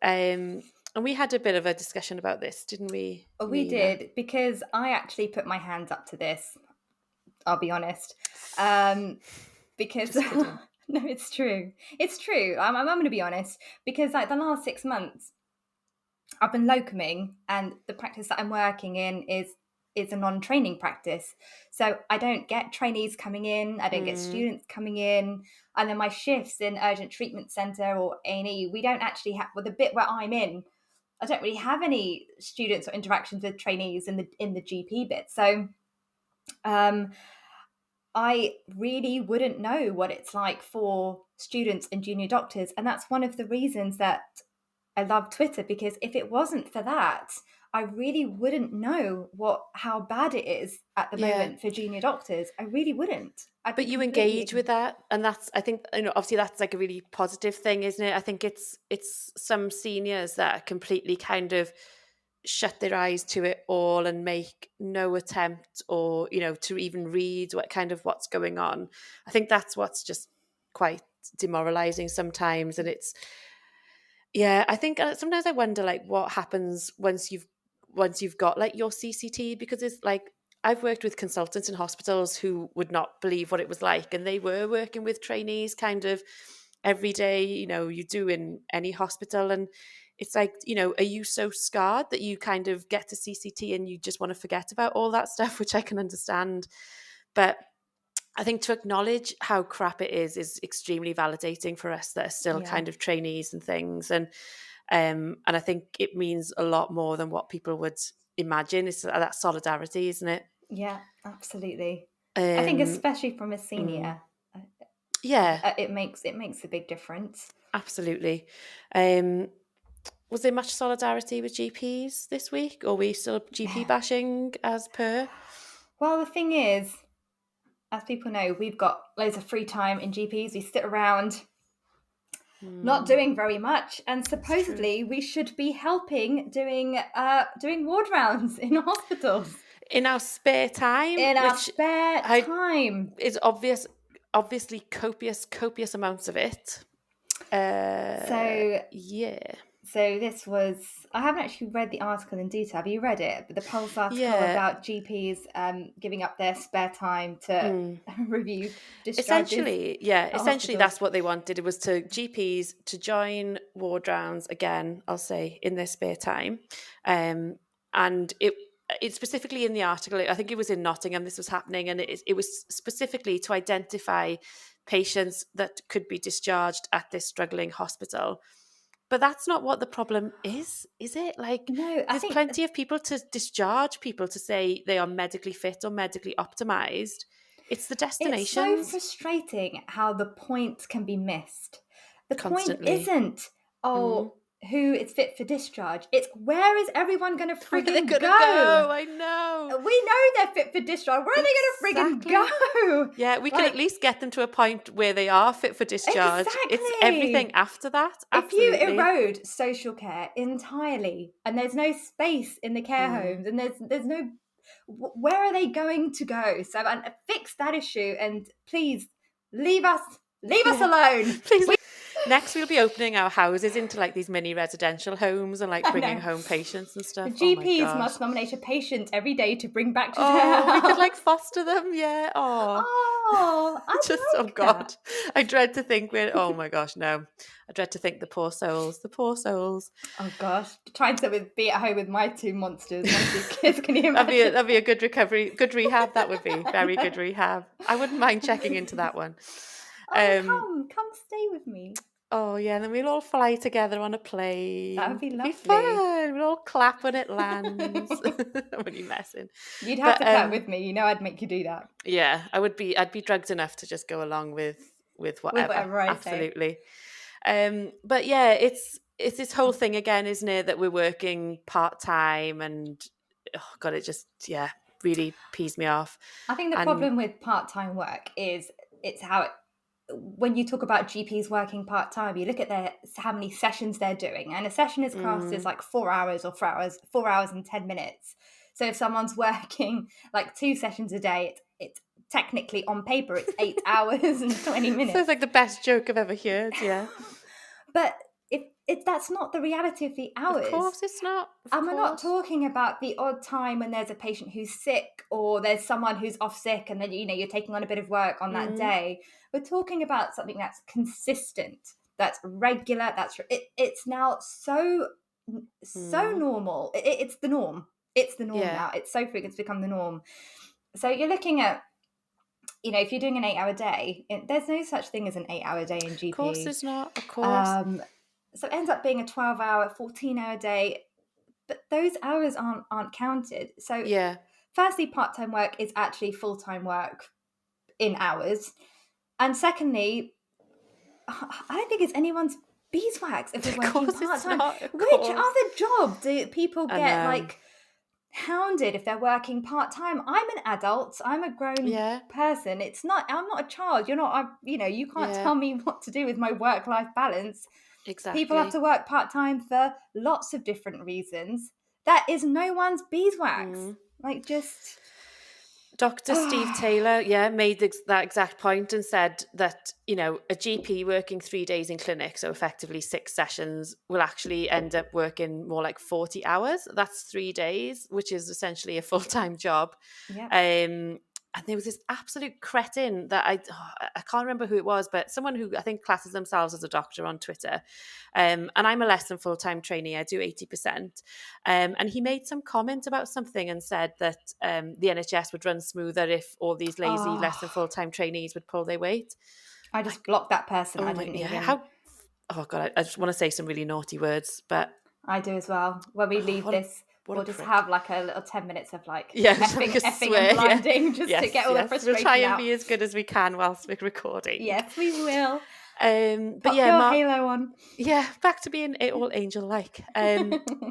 And we had a bit of a discussion about this, didn't we? We did, because I actually put my hands up to this. I'll be honest. Because no, it's true. It's true. I'm going to be honest, because like the last 6 months, I've been locuming, and the practice that I'm working in is a non-training practice. So I don't get trainees coming in, I don't get students coming in, and then my shifts in urgent treatment centre or A&E, we don't actually have, well, the bit where I'm in, I don't really have any students or interactions with trainees in the GP bit. So I really wouldn't know what it's like for students and junior doctors. And that's one of the reasons that I love Twitter, because if it wasn't for that, I really wouldn't know how bad it is at the moment for junior doctors. I really wouldn't. But you engage with that, and that's, I think, obviously that's like a really positive thing, isn't it? I think it's some seniors that completely kind of shut their eyes to it all and make no attempt or, to even read what's going on. I think that's what's just quite demoralizing sometimes. And it's, I think sometimes I wonder like what happens once you've got like your CCT, because it's like, I've worked with consultants in hospitals who would not believe what it was like, and they were working with trainees kind of every day, you do in any hospital. And it's like, are you so scarred that you kind of get to CCT and you just want to forget about all that stuff, which I can understand. But I think to acknowledge how crap it is extremely validating for us that are still kind of trainees and things. And I think it means a lot more than what people would imagine. It's that solidarity, isn't it? Yeah, absolutely. I think especially from a senior, it makes a big difference. Absolutely. Was there much solidarity with GPs this week, or are we still GP bashing as per? Well, the thing is, as people know, we've got loads of free time in GPs. We sit around not doing very much, and supposedly we should be helping doing ward rounds in hospitals. In our spare time. It's obviously copious amounts of it. So this was, I haven't actually read the article in detail. Have you read it? But the Pulse article about GPs giving up their spare time to review discharges. Essentially that's what they wanted. It was to GPs to join ward rounds again, I'll say, in their spare time. And it specifically in the article, I think it was in Nottingham this was happening, and it was specifically to identify patients that could be discharged at this struggling hospital. But that's not what the problem is it? Like, no, there's plenty of people to discharge people to say they are medically fit or medically optimized. It's the destinations. It's so frustrating how the point can be missed. The Constantly. Point isn't, who is fit for discharge. It's where is everyone going to frigging go? I know. We know they're fit for discharge. Where are they going to frigging go? Yeah, we can at least get them to a point where they are fit for discharge. Exactly. It's everything after that. Absolutely. If you erode social care entirely, and there's no space in the care homes, and there's no, where are they going to go? So fix that issue, and please leave us alone. Please. Next, we'll be opening our houses into like these mini residential homes and like bringing home patients and stuff. The GPs must nominate a patient every day to bring back to their house. We could like foster them, yeah. God, I dread to think oh my gosh, no. I dread to think the poor souls. Oh gosh, trying to be at home with my two monsters, my two kids. Can you imagine? That'd be a good recovery, good rehab. That would be very good rehab. I wouldn't mind checking into that one. Come stay with me. Oh yeah, and then we'll all fly together on a plane. That would be It'd lovely. be fun. We'll all clap when it lands. I'm only messing. You'd have to clap with me. You know I'd make you do that. Yeah, I'd be drugged enough to just go along with whatever. I Absolutely. Say. But yeah, it's this whole thing again, isn't it? That we're working part-time and oh God, it just really pees me off. I think the problem with part-time work is it's how when you talk about GPs working part-time, you look at how many sessions they're doing, and a session is classed as like 4 hours or 4 hours and 10 minutes. So if someone's working like 2 sessions a day, it's technically on paper it's 8 hours and 20 minutes. Sounds like the best joke I've ever heard. Yeah. But if that's not the reality of the hours. Of course it's not. And we're not talking about the odd time when there's a patient who's sick or there's someone who's off sick and then, you're taking on a bit of work on that day. We're talking about something that's consistent, that's regular, it's now so normal. It's the norm. It's the norm now. It's so frequent, it's become the norm. So you're looking at, if you're doing an 8-hour day, there's no such thing as an 8-hour day in GP. Of course there's not, of course. So it ends up being a 12-hour, 14-hour day, but those hours aren't counted. So firstly, part-time work is actually full-time work in hours. And secondly, I don't think it's anyone's beeswax if we're working part-time. Which other job do people get like hounded if they're working part-time? I'm an adult. I'm a grown person. I'm not a child. You're not, you can't tell me what to do with my work-life balance. Exactly. People have to work part-time for lots of different reasons. That is no one's beeswax. Like just... Dr. Steve Taylor, made that exact point and said that, a GP working 3 days in clinic, so effectively 6 sessions, will actually end up working more like 40 hours. That's 3 days, which is essentially a full-time job. Yeah. And there was this absolute cretin that I can't remember who it was, but someone who I think classes themselves as a doctor on Twitter. And I'm a less than full-time trainee. I do 80%. And he made some comment about something and said that the NHS would run smoother if all these lazy less than full-time trainees would pull their weight. I just blocked that person. I didn't even... Oh God, I just want to say some really naughty words, but... I do as well. When we leave this... We'll just have like a little 10 minutes of like effing and blinding just to get all the frustration We'll try and out. be as good as we can whilst we're recording. Yes, we will. But pop your halo on. Yeah, back to being all angel-like.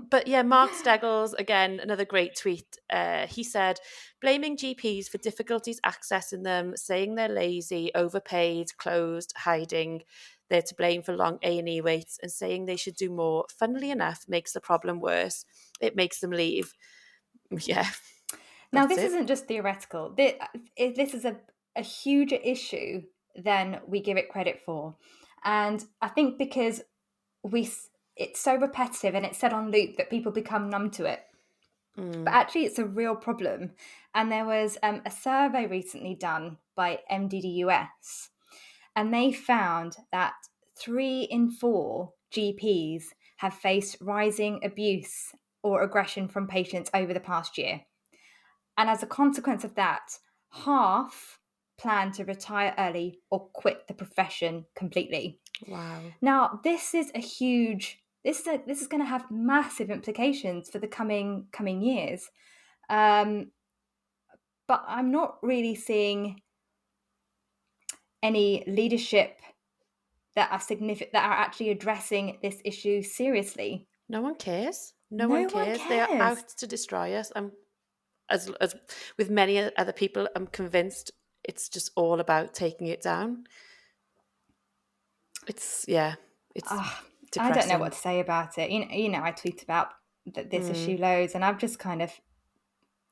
But Mark Steggles, again, another great tweet. He said, blaming GPs for difficulties accessing them, saying they're lazy, overpaid, closed, hiding. They're to blame for long A&E waits and saying they should do more, funnily enough, makes the problem worse. It makes them leave. Yeah. Now, this isn't just theoretical. This is a huger issue than we give it credit for. And I think because it's so repetitive and it's said on loop that people become numb to it. But actually, it's a real problem. And there was a survey recently done by MDDUS. And they found that 3 in 4 GPs have faced rising abuse or aggression from patients over the past year. And as a consequence of that, half plan to retire early or quit the profession completely. Wow. Now, this is this is going to have massive implications for the coming years. But I'm not really seeing any leadership that are significant, that are actually addressing this issue seriously. No one cares. No one cares. They are out to destroy us. As with many other people, I'm convinced it's just all about taking it down. It's depressing. I don't know what to say about it. I tweet about this issue loads, and I've just kind of...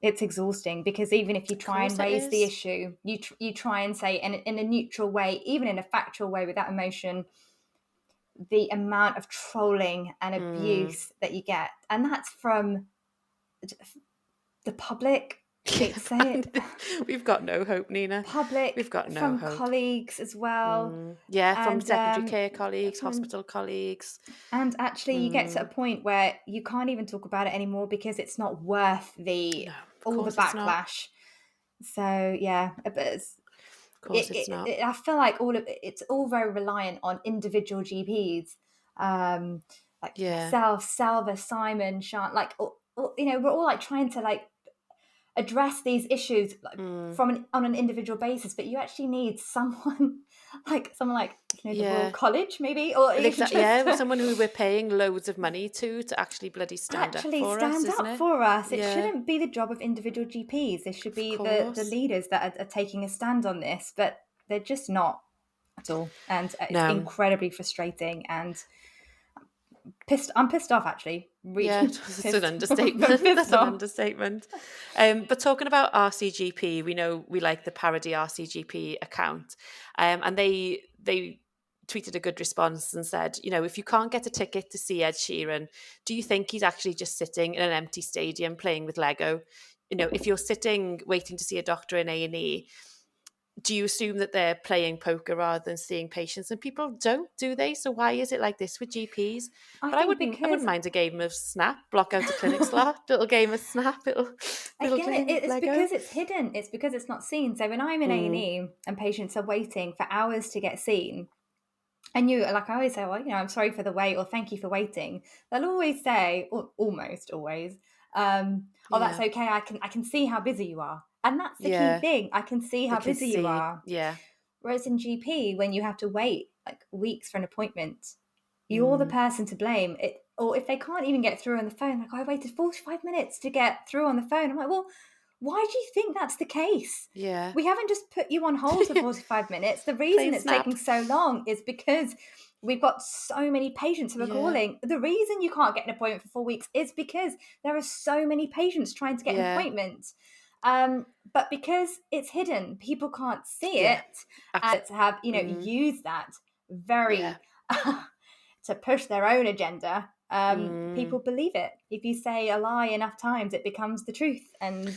It's exhausting because even if you try and raise the issue, you try and say in a neutral way, even in a factual way without emotion, the amount of trolling and abuse that you get. And that's from the public. Say it. We've got no hope, Neena. Public. We've got no from hope. Colleagues as well. From secondary care colleagues, hospital colleagues. And actually you get to a point where you can't even talk about it anymore because it's not worth all the backlash. So but Of course it's not. I feel like it's all very reliant on individual GPs, like myself, Salva, Simon, Sean, like, we're all like trying to like address these issues like, on an individual basis, but you actually need someone like the Royal College maybe, or someone who we're paying loads of money to actually bloody stand up for us. It shouldn't be the job of individual GPs. They should be the leaders that are taking a stand on this, but they're just not at all, and it's incredibly frustrating and I'm pissed off, actually. It's an understatement. That's an understatement. But talking about RCGP, we know we like the parody RCGP account, and they tweeted a good response and said, if you can't get a ticket to see Ed Sheeran, do you think he's actually just sitting in an empty stadium playing with Lego? If you're sitting waiting to see a doctor in A&E, do you assume that they're playing poker rather than seeing patients? And people don't, do they? So why is it like this with GPs? I wouldn't mind a game of Snap. Block out a clinic slot, little game of Snap. It's because it's hidden. It's because it's not seen. So when I'm in A&E and patients are waiting for hours to get seen, and I always say, well, I'm sorry for the wait, or thank you for waiting. They'll always say, or almost always, that's okay. I can see how busy you are. And that's the key thing. I can see how busy you are. Yeah. Whereas in GP, when you have to wait like weeks for an appointment, you're the person to blame. Or if they can't even get through on the phone, like, I waited 45 minutes to get through on the phone. I'm like, well, why do you think that's the case? Yeah. We haven't just put you on hold for 45 minutes. The reason it's taking so long is because we've got so many patients who are calling. The reason you can't get an appointment for 4 weeks is because there are so many patients trying to get an appointment. But because it's hidden, people can't see it, and to have use that very to push their own agenda. People believe it. If you say a lie enough times, it becomes the truth. And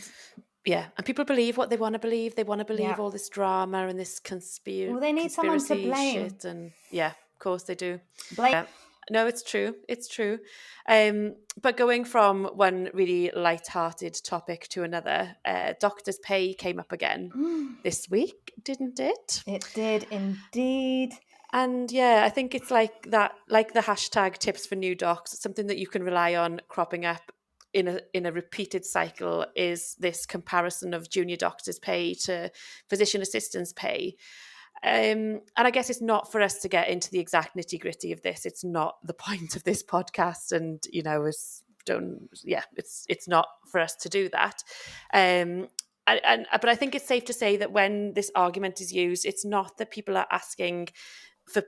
people believe what they want to believe. They want to believe all this drama and this conspiracy. Well, they need someone to blame. Shit, and of course they do. Blame. No, it's true. It's true. But going from one really light-hearted topic to another, doctors' pay came up again this week, didn't it? It did indeed. And I think it's like that, like the hashtag tips for new docs, something that you can rely on cropping up in a repeated cycle is this comparison of junior doctors' pay to physician assistants' pay. And I guess it's not for us to get into the exact nitty gritty of this. It's not the point of this podcast, and it's not for us to do that. But I think it's safe to say that when this argument is used, it's not that people are asking for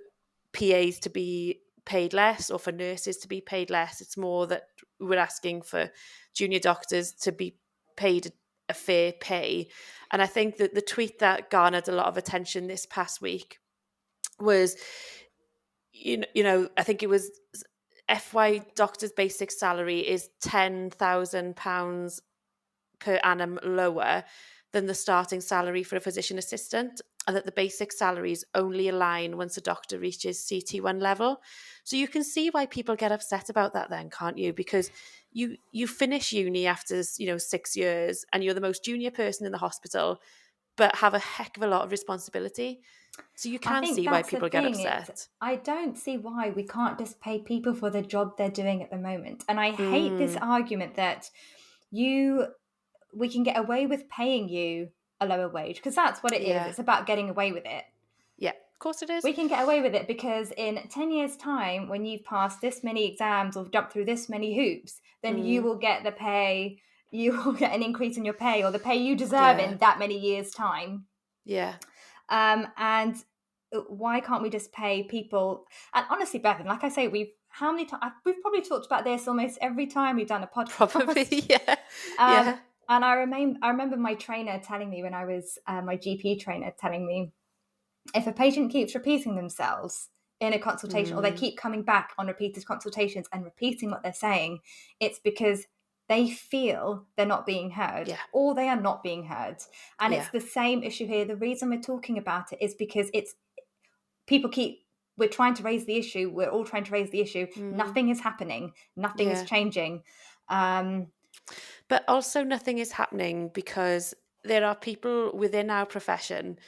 PAs to be paid less or for nurses to be paid less. It's more that we're asking for junior doctors to be paid a fair pay. And I think that the tweet that garnered a lot of attention this past week was, I think it was FY doctor's basic salary is £10,000 per annum lower than the starting salary for a physician assistant, and that the basic salaries only align once a doctor reaches CT1 level. So you can see why people get upset about that then, can't you? Because you finish uni after 6 years and you're the most junior person in the hospital, but have a heck of a lot of responsibility. So you can see why people get upset. I don't see why we can't just pay people for the job they're doing at the moment. And I hate this argument that we can get away with paying you a lower wage, because that's what it is. It's about getting away with it. Yeah, of course it is. We can get away with it because in 10 years' time, when you've passed this many exams or jumped through this many hoops, then you will get the pay, you will get an increase in your pay, or the pay you deserve in that many years' time. Yeah. And why can't we just pay people? And honestly, Bethan, like I say, we've probably talked about this almost every time we've done a podcast. Probably, yeah. And I remember my trainer telling me when I was my GP trainer telling me, if a patient keeps repeating themselves in a consultation, or they keep coming back on repeated consultations and repeating what they're saying, it's because they feel they're not being heard, or they are not being heard. And it's the same issue here. The reason we're talking about it is because we're trying to raise the issue. We're all trying to raise the issue. Nothing is happening. Nothing is changing. But also nothing is happening because there are people within our profession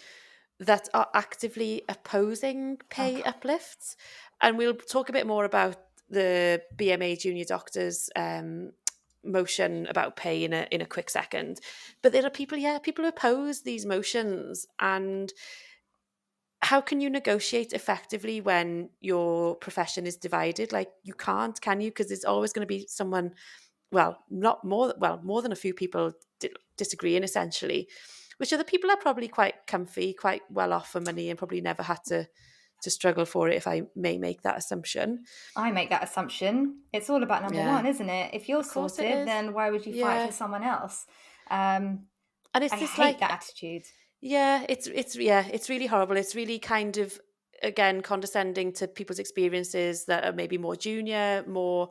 that are actively opposing pay uplifts. And we'll talk a bit more about the BMA junior doctors motion about pay in a quick second. But there are people who oppose these motions. And how can you negotiate effectively when your profession is divided? Like, you can't, can you? Because there's always going to be someone, more than a few people disagreeing, essentially, which other people are probably quite comfy, quite well off for money, and probably never had to struggle for it, if I may make that assumption. I make that assumption. It's all about number one, isn't it? If you're sorted, then why would you fight for someone else? And it's I this hate that attitude. Yeah, it's really horrible. It's really kind of, again, condescending to people's experiences that are maybe more junior, more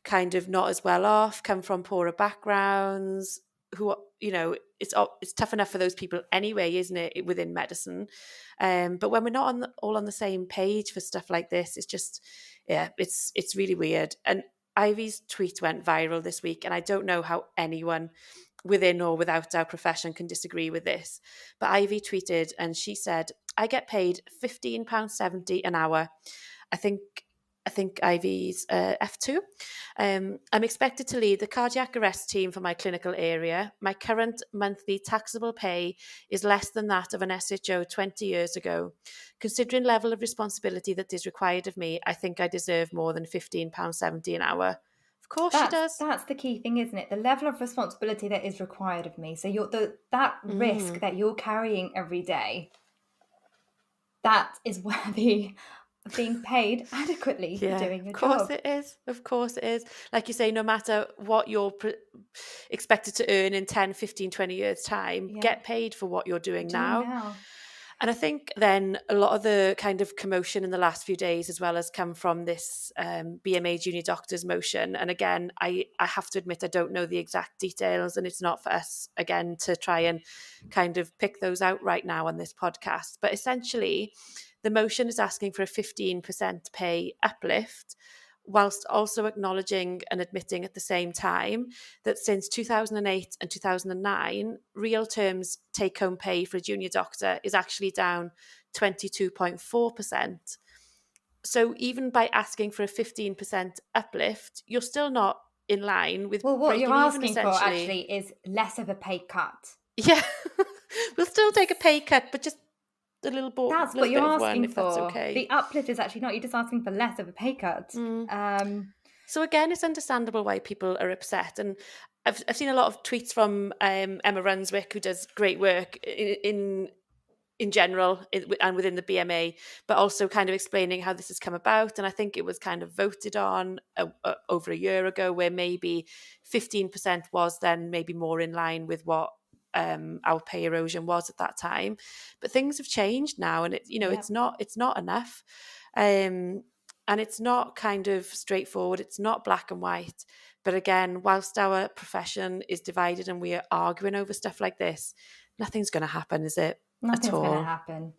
kind of not as well off, come from poorer backgrounds, who, it's tough enough for those people anyway, isn't it, within medicine? But when we're not all on the same page for stuff like this, it's just, it's really weird. And Ivy's tweet went viral this week, and I don't know how anyone within or without our profession can disagree with this. But Ivy tweeted, and she said, "I get paid £15.70 an hour. I think Ivy's F2. I'm expected to lead the cardiac arrest team for my clinical area. My current monthly taxable pay is less than that of an SHO 20 years ago. Considering level of responsibility that is required of me, I think I deserve more than £15.70 an hour." Of course she does. That's the key thing, isn't it? The level of responsibility that is required of me. So that risk that you're carrying every day, that is worthy of being paid adequately for doing your job. Of course it is. Like you say, no matter what you're expected to earn in 10, 15, 20 years' time, get paid for what you're doing now. And I think then a lot of the kind of commotion in the last few days as well has come from this BMA junior doctors motion. And again, I have to admit, I don't know the exact details, and it's not for us, again, to try and kind of pick those out right now on this podcast. But essentially, the motion is asking for a 15% pay uplift, whilst also acknowledging and admitting at the same time that since 2008 and 2009, real terms take-home pay for a junior doctor is actually down 22.4%. So even by asking for a 15% uplift, you're still not in line with what you're asking for actually is less of a pay cut. Yeah. We'll still take a pay cut, but just a little bit. That's what you're asking for. That's okay. The uplift is actually not, you're just asking for less of a pay cut. So again, it's understandable why people are upset. And I've seen a lot of tweets from Emma Runswick, who does great work in general and within the BMA, but also kind of explaining how this has come about. And I think it was kind of voted on over a year ago, where maybe 15% was then maybe more in line with what our pay erosion was at that time. But things have changed now, and it's not enough. And it's not kind of straightforward. It's not black and white. But again, whilst our profession is divided and we are arguing over stuff like this, nothing's going to happen, is it? Nothing's going to happen.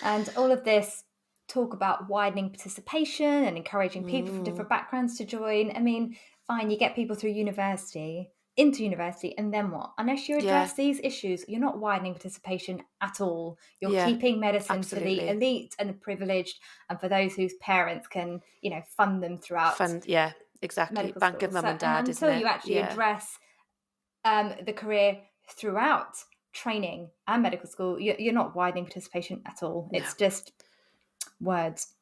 And all of this talk about widening participation and encouraging people from different backgrounds to join. I mean, fine, you get people into university, and then what? Unless you address these issues, you're not widening participation at all. You're keeping medicine for the elite and the privileged, and for those whose parents can, fund them throughout. Exactly. Bank of mum and dad, and until you actually address the career throughout training and medical school, you're not widening participation at all. No. It's just words.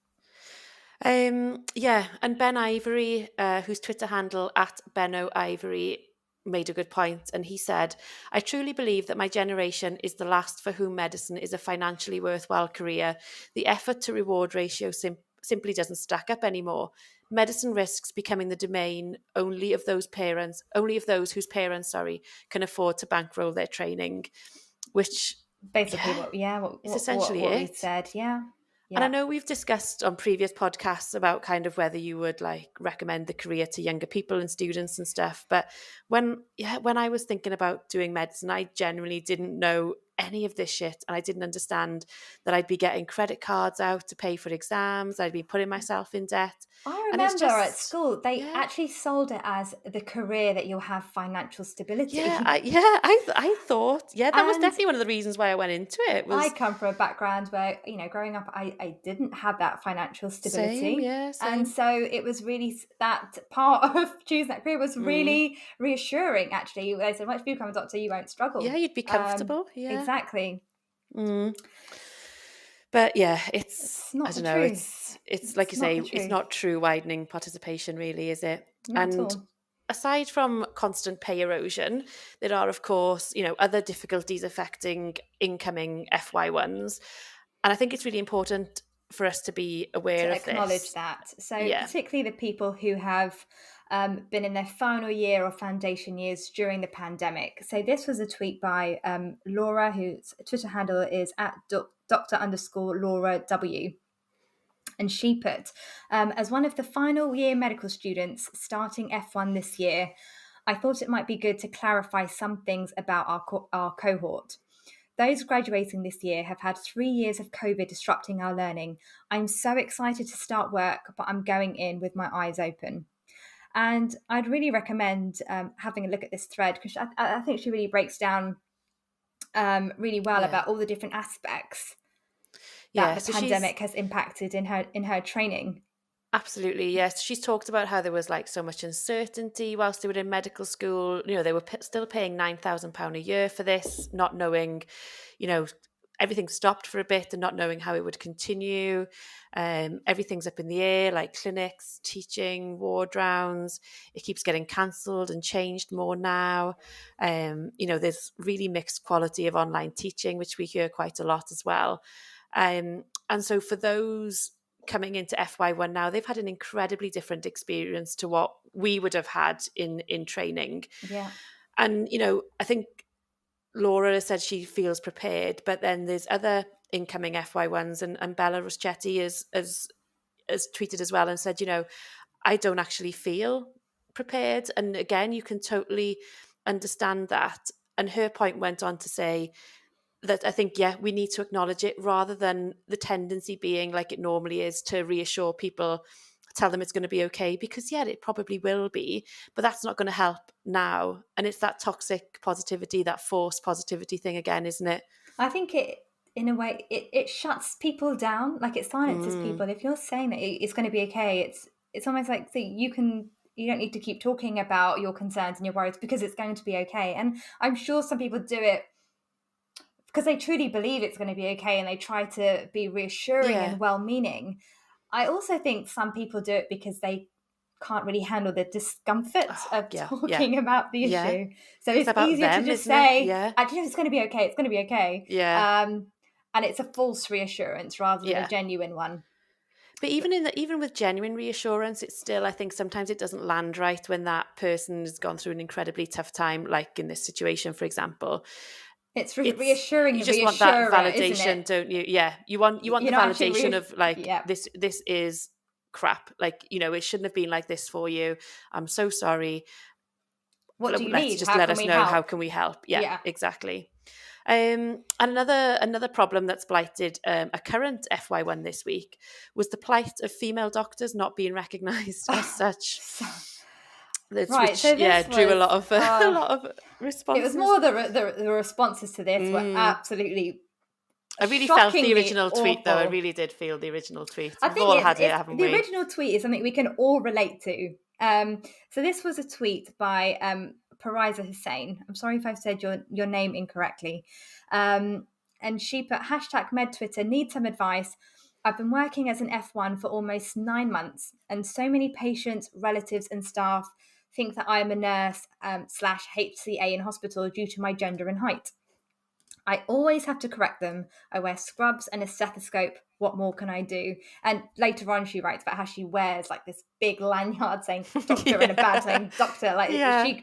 And Ben Ivory, whose Twitter handle @BenoIvory, made a good point, and he said, "I truly believe that my generation is the last for whom medicine is a financially worthwhile career. The effort to reward ratio simply doesn't stack up anymore. Medicine risks becoming the domain only of those whose parents can afford to bankroll their training," which basically what essentially what we said. And I know we've discussed on previous podcasts about kind of whether you would recommend the career to younger people and students and stuff. But when I was thinking about doing medicine, I genuinely didn't know any of this shit, and I didn't understand that I'd be getting credit cards out to pay for exams. I'd be putting myself in debt. I And it's remember at just, school, they actually sold it as the career that you'll have financial stability. I thought, that was And definitely one of the reasons why I went into it. I Was come from a background where, growing up, I didn't have that financial stability. same. And so it was really, that part of choosing that career was really reassuring, actually. They said, once you become a doctor, you won't struggle. Yeah, you'd be comfortable. Exactly. But yeah, it's not I don't the know. truth. It's like you not say, the it's truth. not true widening participation, really, is it? Not at And all. aside from constant pay erosion, there are, of course, other difficulties affecting incoming FY1s, and I think it's really important for us to be aware To of acknowledge this. that. So Yeah. particularly the people who have been in their final year or foundation years during the pandemic. So this was a tweet by Laura, whose Twitter handle is at Dr_Laura W. And she put, as one of the final year medical students starting F1 this year, I thought it might be good to clarify some things about our cohort. Those graduating this year have had 3 years of COVID disrupting our learning. I'm so excited to start work, but I'm going in with my eyes open. And I'd really recommend having a look at this thread, because I think she really breaks down really well about all the different aspects that the pandemic has impacted in her training. Absolutely, yes. She's talked about how there was like so much uncertainty whilst they were in medical school. They were still paying £9,000 a year for this, not knowing, everything stopped for a bit and not knowing how it would continue. Everything's up in the air, like clinics, teaching, ward rounds. It keeps getting cancelled and changed more now. There's really mixed quality of online teaching, which we hear quite a lot as well. And so for those coming into FY1 now, they've had an incredibly different experience to what we would have had in training. Yeah. And, I think Laura said she feels prepared, but then there's other incoming FY1s, and Bella Ruschetti has tweeted as well and said, I don't actually feel prepared. And again, you can totally understand that. And her point went on to say that I think, we need to acknowledge it rather than the tendency being like it normally is to reassure people, tell them it's going to be okay, because it probably will be, but that's not going to help now. And it's that toxic positivity, that forced positivity thing again, isn't it? I think in a way, it shuts people down, like it silences people. If you're saying that it's going to be okay, it's almost like you don't need to keep talking about your concerns and your worries because it's going to be okay. And I'm sure some people do it because they truly believe it's going to be okay and they try to be reassuring and well-meaning. I also think some people do it because they can't really handle the discomfort of talking about the issue. So it's easier to just say, actually, if it's going to be okay, it's going to be okay. And it's a false reassurance rather than a genuine one. But even with genuine reassurance, it's still, I think sometimes it doesn't land right when that person has gone through an incredibly tough time, like in this situation, for example. It's reassuring. You just want that validation, don't you? Yeah, you want the validation of like this is crap. Like, it shouldn't have been like this for you. I'm so sorry. What do you need? Just let us know. How can we help? Yeah. Exactly. And another problem that's blighted a current FY1 this week was the plight of female doctors not being recognised as such. Which drew a lot of responses. It was more the responses to this were absolutely. I really felt the original tweet, though. I really did feel the original tweet. I think the original tweet is something we can all relate to. So this was a tweet by Pariza Hussein. I'm sorry if I've said your name incorrectly. And she put #MedTwitter need some advice. I've been working as an F1 for almost 9 months, and so many patients, relatives, and staff think that I am a nurse /HCA in hospital due to my gender and height. I always have to correct them. I wear scrubs and a stethoscope. What more can I do? And later on, she writes about how she wears like this big lanyard saying doctor and a badge saying doctor. Like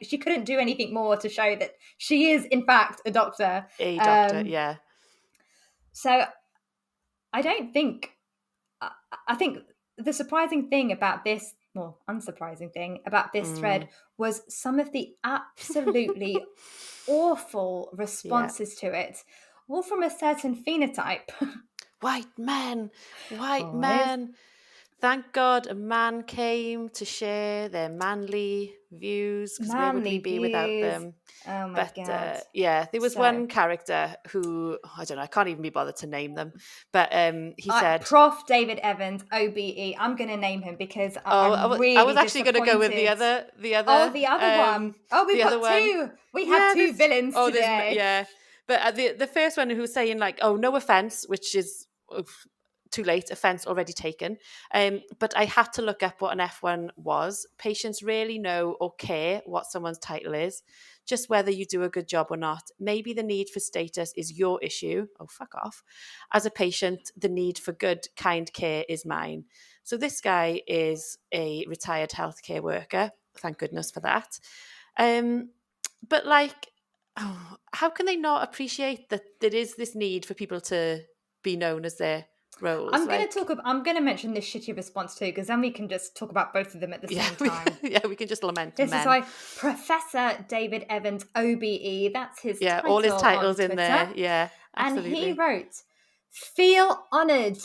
she couldn't do anything more to show that she is in fact a doctor. A doctor, So I don't think. I think the surprising thing about this, well, unsurprising thing about this thread was some of the absolutely awful responses to it. all from a certain phenotype. White men. Thank God a man came to share their manly views, because where would we be without them? Oh my God. There was one character who, I don't know, I can't even be bothered to name them, but he said... Prof. David Evans, OBE. I'm going to name him because I'm really I was actually going to go with the other the other one. Oh, we've got two. We have two villains today. But the first one who was saying like, oh, no offense, which is... too late, offence already taken. But I had to look up what an F1 was. Patients rarely know or care what someone's title is, just whether you do a good job or not. Maybe the need for status is your issue. Oh, fuck off. As a patient, the need for good, kind care is mine. So this guy is a retired healthcare worker. Thank goodness for that. But like, how can they not appreciate that there is this need for people to be known as their roles? I'm going to mention this shitty response too, because then we can just talk about both of them at the same time. We can just lament this men. Is why Professor David Evans, OBE, that's his title, all his titles in there. Yeah, absolutely. And he wrote, feel honoured.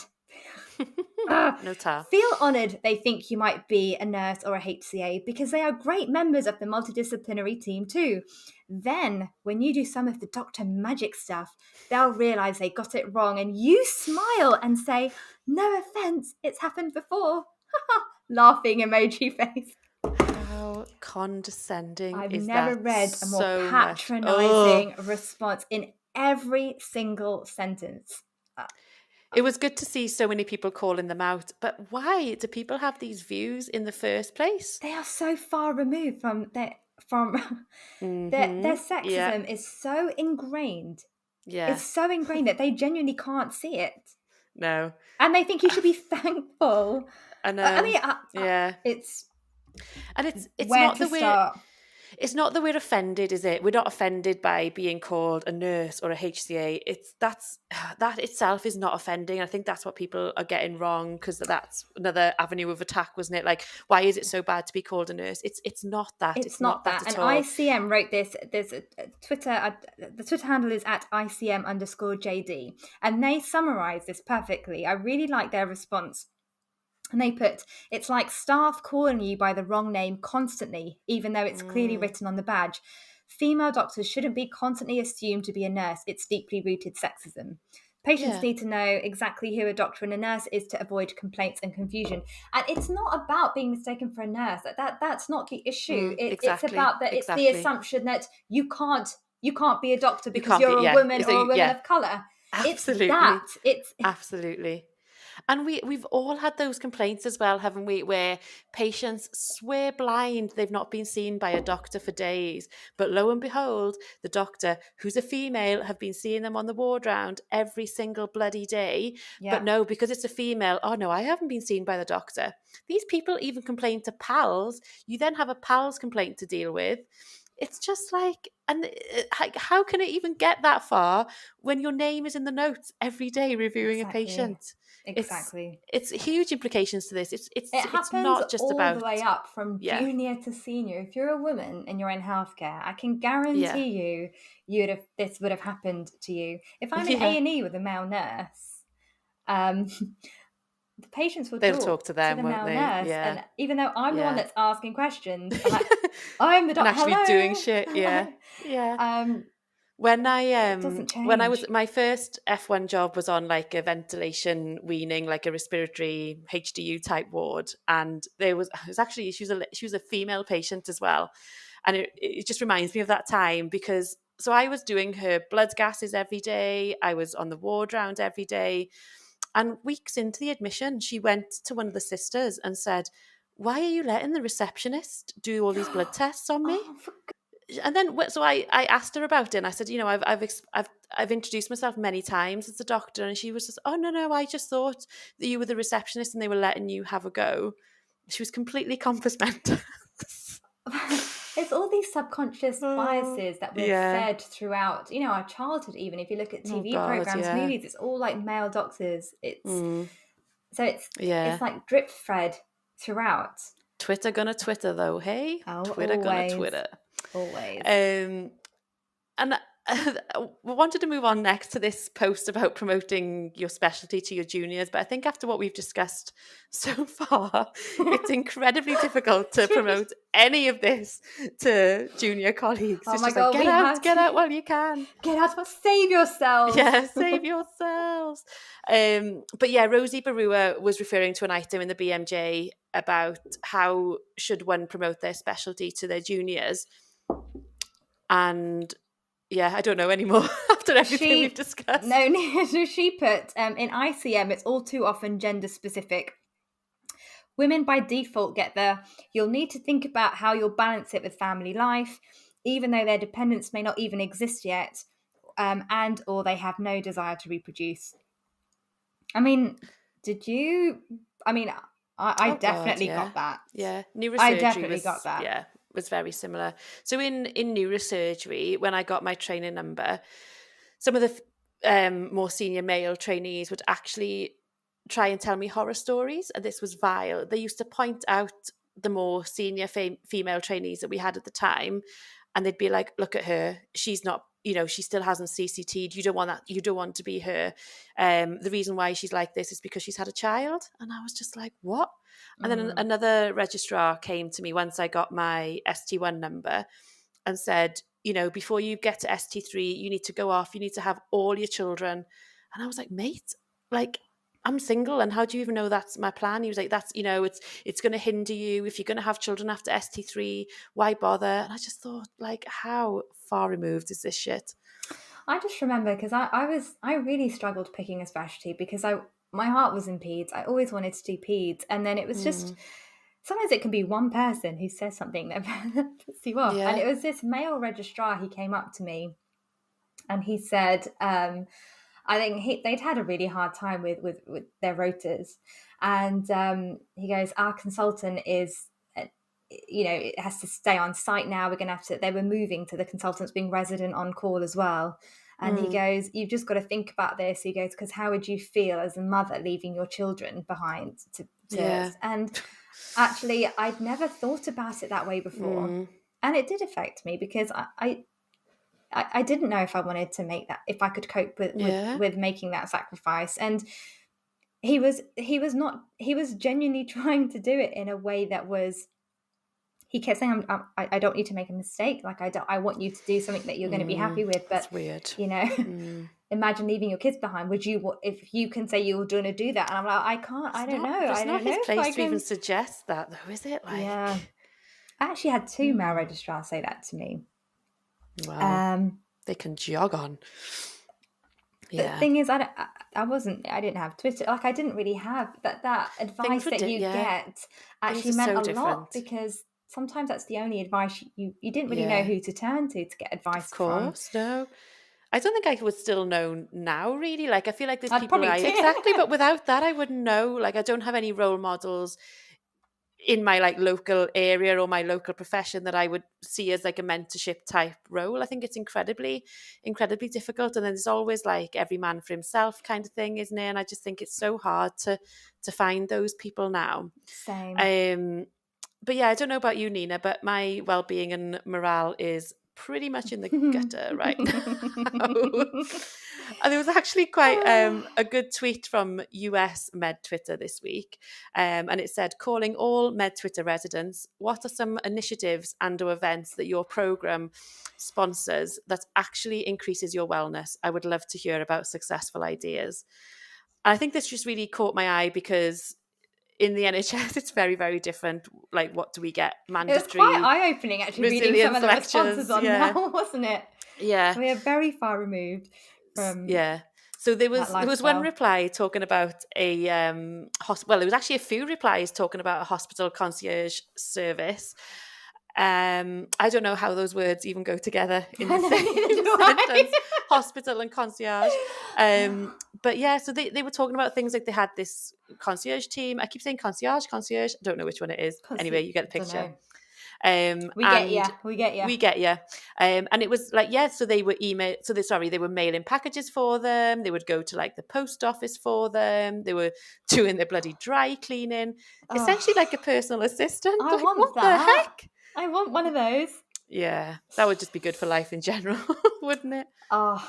No tar. Feel honoured they think you might be a nurse or a HCA, because they are great members of the multidisciplinary team too. Then, when you do some of the doctor magic stuff, they'll realise they got it wrong, and you smile and say, no offence, it's happened before. Laughing emoji face. How condescending I've is never that? read a more patronising response in every single sentence. It was good to see so many people calling them out, but why do people have these views in the first place? They are so far removed from their sexism is so ingrained. Yeah, it's so ingrained that they genuinely can't see it. No, and they think you should be thankful. I know. It's where not to start. It's not that we're offended, is it? We're not offended by being called a nurse or a HCA. That itself is not offending. I think that's what people are getting wrong, because that's another avenue of attack, wasn't it? Like, why is it so bad to be called a nurse? It's not that. It's not that at all. And ICM wrote this. There's a Twitter. The Twitter handle is at ICM_JD, and they summarise this perfectly. I really like their response. And they put, it's like staff calling you by the wrong name constantly, even though it's clearly written on the badge. Female doctors shouldn't be constantly assumed to be a nurse. It's deeply rooted sexism. Patients need to know exactly who a doctor and a nurse is to avoid complaints and confusion. And it's not about being mistaken for a nurse. That's not the issue. It's about that. It's the assumption that you can't be a doctor because you're a woman or a woman of colour. Absolutely. Absolutely. And we've all had those complaints as well, haven't we, where patients swear blind they've not been seen by a doctor for days. But lo and behold, the doctor, who's a female, have been seeing them on the ward round every single bloody day. Yeah. But no, because it's a female, oh no, I haven't been seen by the doctor. These people even complain to pals. You then have a pal's complaint to deal with. It's just like, and how can it even get that far when your name is in the notes every day reviewing a patient? Exactly. It's huge implications to this. It happens not just all about the way up from junior to senior. If you're a woman and you're in healthcare, I can guarantee this would have happened to you. If I'm in A&E with a male nurse, the patients will talk to them, to the male nurse, and even though I'm the one that's asking questions, I'm like, I'm the doctor. Actually doing shit. When I was, my first F1 job was on like a ventilation weaning, like a respiratory HDU type ward, and she was a female patient as well, and it just reminds me of that time, because so I was doing her blood gases every day, I was on the ward round every day, and weeks into the admission, she went to one of the sisters and said, "Why are you letting the receptionist do all these blood tests on me?" And then, so I asked her about it, and I said, I've introduced myself many times as a doctor, and she was just, "Oh no, I just thought that you were the receptionist and they were letting you have a go." She was completely compass mentis. It's all these subconscious biases that we're fed throughout, our childhood. Even if you look at TV programs, movies, it's all like male doctors. So it's like drip thread throughout. Twitter gonna Twitter though, hey? Twitter always. gonna Twitter. Always. And we wanted to move on next to this post about promoting your specialty to your juniors, but I think after what we've discussed so far, it's incredibly difficult to promote any of this to junior colleagues. Oh it's my just God, like, get out while you can. Get out, save yourselves. Yeah, save yourselves. But yeah, Rosie Barua was referring to an item in the BMJ about how should one promote their specialty to their juniors. And yeah, I don't know anymore after everything we've discussed. No, so she put, in ICM, it's all too often gender specific. Women by default get you'll need to think about how you'll balance it with family life, even though their dependents may not even exist yet, and or they have no desire to reproduce. I mean, did you? I mean, I definitely got that. Yeah, neurosurgery I definitely got that. Yeah, was very similar. So in neurosurgery, when I got my training number, some of the more senior male trainees would actually try and tell me horror stories, and this was vile. They used to point out the more senior female trainees that we had at the time, and they'd be like, look at her, she's not, she still hasn't CCT'd, you don't want that, you don't want to be her. The reason why she's like this is because she's had a child. And I was just like, what? And then another registrar came to me once I got my ST1 number and said, before you get to ST3, you need to go off, you need to have all your children. And I was like, mate, like, I'm single, and how do you even know that's my plan? He was like, that's, it's going to hinder you. If you're going to have children after ST3, why bother? And I just thought, like, how far removed is this shit? I just remember, because I really struggled picking a specialty because my heart was in peds. I always wanted to do peds. And then it was just, sometimes it can be one person who says something that puts you off. Yeah. And it was this male registrar, he came up to me and he said, I think they'd had a really hard time with their rotas. And he goes, our consultant is, it has to stay on site now. We're going to have to, they were moving to the consultants being resident on call as well. And he goes, you've just got to think about this. He goes, because how would you feel as a mother leaving your children behind to us? And actually, I'd never thought about it that way before. And it did affect me because I didn't know if I wanted to make that, if I could cope with making that sacrifice. And he was genuinely trying to do it in a way that was, he kept saying, I don't need to make a mistake. Like, I want you to do something that you're going to be happy with. But, that's weird. Imagine leaving your kids behind. Would you, if you can say you're going to do that? And I'm like, I can't, I don't know. It's not his place to even suggest that though, is it? Like, yeah. I actually had 2 male registrars say that to me. Wow. They can jog on. The thing is, I didn't have Twitter. Like, I didn't really have that advice that you get actually meant a lot, because sometimes that's the only advice you didn't really know who to turn to get advice from. Of course, no. I don't think I would still know now, really. Like, I feel like there's people exactly, but without that, I wouldn't know. Like, I don't have any role models in my like local area or my local profession that I would see as like a mentorship type role. I think it's incredibly, incredibly difficult. And then there's always like every man for himself kind of thing, isn't it? And I just think it's so hard to find those people now. Same. But yeah, I don't know about you, Neena, but my well-being and morale is pretty much in the gutter right now. And there was actually quite a good tweet from US Med Twitter this week, and it said, calling all Med Twitter residents, what are some initiatives and or events that your program sponsors that actually increases your wellness? I would love to hear about successful ideas. And I think this just really caught my eye because in the NHS, it's very, very different. Like, what do we get? Mandatory. It was quite eye-opening, actually, reading some of the responses on now, wasn't it? Yeah. We are very far removed from So there was one reply talking about a hospital. Well, there was actually a few replies talking about a hospital concierge service. I don't know how those words even go together in the same sentence. Hospital and concierge. But yeah, so they were talking about things like they had this concierge team. I keep saying concierge. I don't know which one it is. Anyway, you get the picture. We get you. And it was like, so they were they were mailing packages for them. They would go to like the post office for them. They were doing their bloody dry cleaning. Essentially like a personal assistant. I want what that. the heck? I want one of those. Yeah, that would just be good for life in general, wouldn't it? Oh,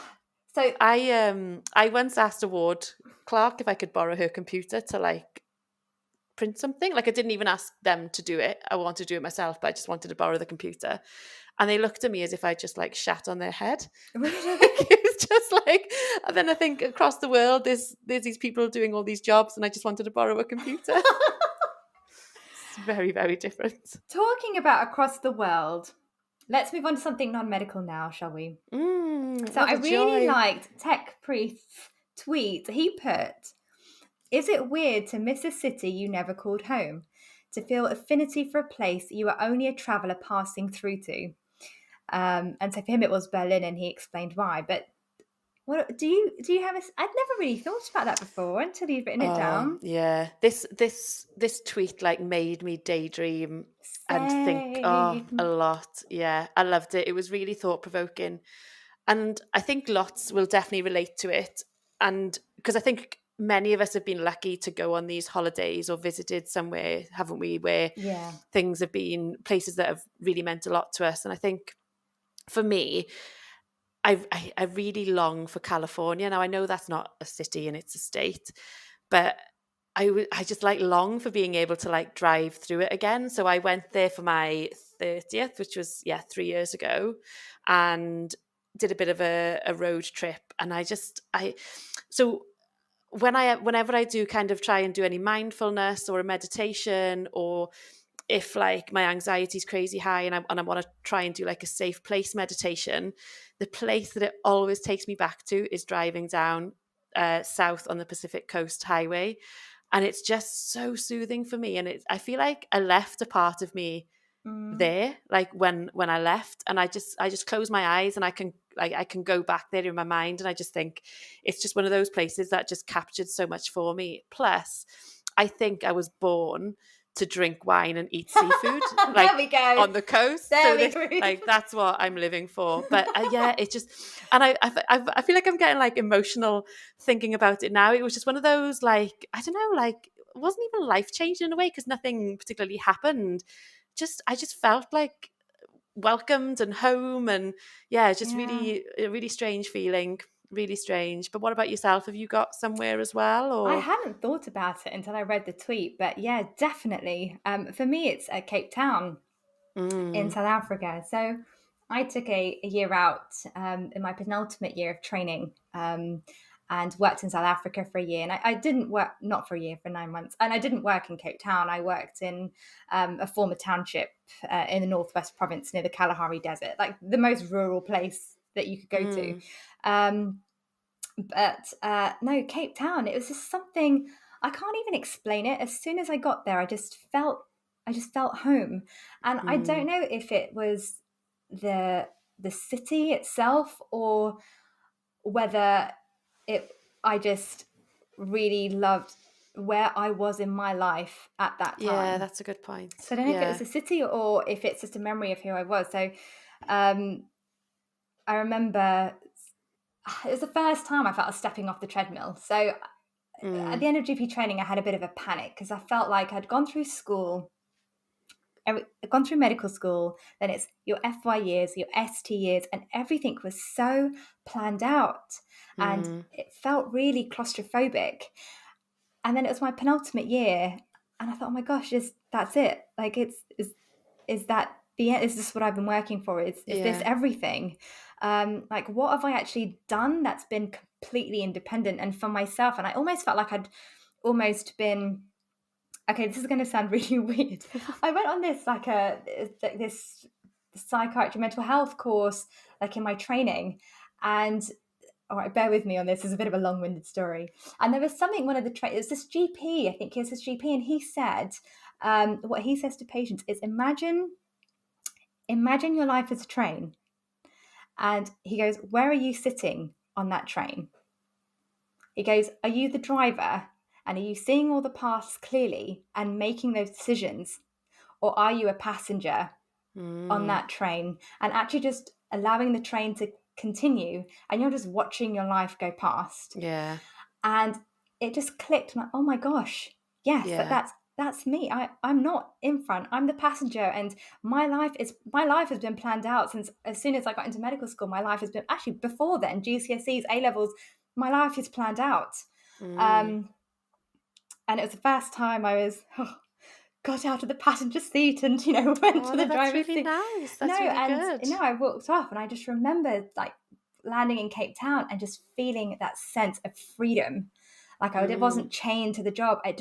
so I once asked a ward clerk if I could borrow her computer to like print something. Like I didn't even ask them to do it. I wanted to do it myself, but I just wanted to borrow the computer. And they looked at me as if I just like shat on their head. really, Like, it was just like, and then I think across the world there's these people doing all these jobs, and I just wanted to borrow a computer. It's very, very different. talking about across the world, let's move on to something non-medical now, shall we? So What I a really joy. liked Tech Priest's tweet. He put, "Is it weird to miss a city you never called home? To feel affinity for a place you are only a traveller passing through to?" And so for him it was Berlin, and he explained why. But what do you have? I'd never really thought about that before until you've written it down. Yeah. This tweet like made me daydream and think a Same. lot. Yeah. I loved it. It was really thought provoking. And I think lots will definitely relate to it. And because I think many of us have been lucky to go on these holidays or visited somewhere, haven't we, where Yeah. things have been places that have really meant a lot to us. And I think for me, I really long for California. Now I know that's not a city and it's a state, but I just like long for being able to like drive through it again. So I went there for my 30th, which was 3 years ago, and did a bit of a road trip. And so whenever I do kind of try and do any mindfulness or a meditation, or if like my anxiety is crazy high and I want to try and do like a safe place meditation, the place that it always takes me back to is driving down south on the Pacific Coast Highway. And it's just so soothing for me. And I feel like I left a part of me there, like when I left, and I just close my eyes and I can go back there in my mind, and I just think it's just one of those places that just captured so much for me. Plus, I think I was born to drink wine and eat seafood, like There we go. on the coast. There we this, go. like that's what I'm living for. But it just, and I feel like I'm getting like emotional thinking about it now. It was just one of those, like, I don't know, like it wasn't even life changing in a way because nothing particularly happened. I just felt like welcomed and home, and just really a really strange feeling, really strange. But what about yourself? Have you got somewhere as well, I or hadn't thought about it until I read the tweet, but yeah, definitely. For me, it's Cape Town in South Africa. So I took a year out in my penultimate year of training, and worked in South Africa for a year. And I didn't work, not for a year, for 9 months. And I didn't work in Cape Town. I worked in a former township in the Northwest Province near the Kalahari Desert, like the most rural place that you could go to. But no, Cape Town, it was just something, I can't even explain it. As soon as I got there, I just felt home. And I don't know if it was the city itself, or whether I just really loved where I was in my life at that time. Yeah, that's a good point. So I don't know if it was the city or if it's just a memory of who I was. So I remember it was the first time I felt like stepping off the treadmill. So at the end of GP training, I had a bit of a panic because I felt like I'd gone through school, gone through medical school, then it's your FY years, your ST years, and everything was so planned out. And it felt really claustrophobic. And then it was my penultimate year, and I thought, oh my gosh, that's it. Like, is that the end? Is this what I've been working for? Is this everything? Like, what have I actually done that's been completely independent and for myself? And I almost felt like I'd almost been, okay, this is going to sound really weird. I went on this this psychiatry mental health course, like in my training, and all right, bear with me on this. It's a bit of a long-winded story. And there was something, one of the it was this GP, I think he was this GP, and he said, what he says to patients is, imagine your life as a train. And he goes, where are you sitting on that train? He goes, are you the driver? And are you seeing all the paths clearly and making those decisions? Or are you a passenger on that train and actually just allowing the train to continue, and you're just watching your life go past? Yeah. And it just clicked. I'm like, oh my gosh, yes, that's me. I'm not in front. I'm the passenger, and my life has been planned out since as soon as I got into medical school. My life has been actually before then, GCSEs, A levels. My life is planned out, and it was the first time I was got out of the passenger seat and went to the That's driver's really seat. nice. No, That's really and good. I walked off, and I just remembered like landing in Cape Town and just feeling that sense of freedom. Like I wasn't chained to the job. I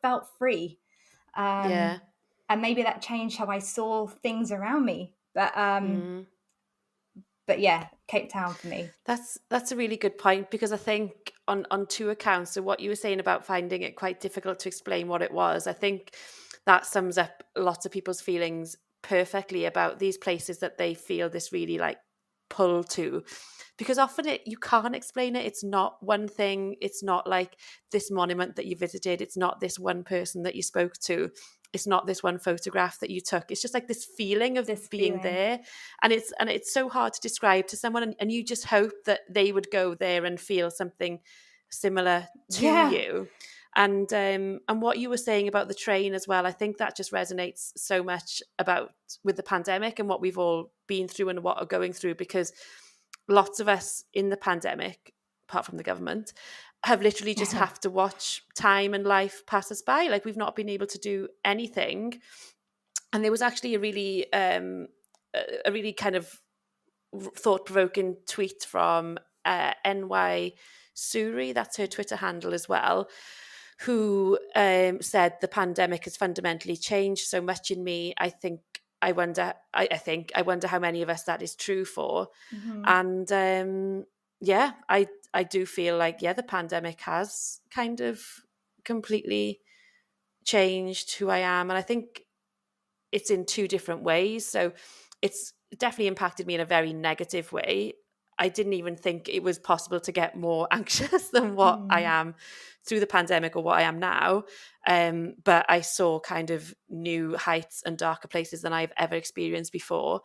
felt free. Yeah. And maybe that changed how I saw things around me. But yeah, Cape Town for me. That's a really good point, because I think on two accounts, so what you were saying about finding it quite difficult to explain what it was, I think that sums up lots of people's feelings perfectly about these places that they feel this really like pull to, because often you can't explain it. It's not one thing. It's not like this monument that you visited. It's not this one person that you spoke to. It's not this one photograph that you took. It's just like this feeling of being there. And it's so hard to describe to someone, and you just hope that they would go there and feel something similar to you. And what you were saying about the train as well, I think that just resonates so much with the pandemic and what we've all been through and what are going through, because lots of us in the pandemic, apart from the government, have literally just have to watch time and life pass us by. Like we've not been able to do anything. And there was actually a really kind of thought-provoking tweet from NY Suri, that's her Twitter handle as well, who said the pandemic has fundamentally changed so much in me. I wonder how many of us that is true for. And I do feel like the pandemic has kind of completely changed who I am, and I think it's in two different ways. So it's definitely impacted me in a very negative way. I didn't even think it was possible to get more anxious than what I am through the pandemic or what I am now. But I saw kind of new heights and darker places than I've ever experienced before.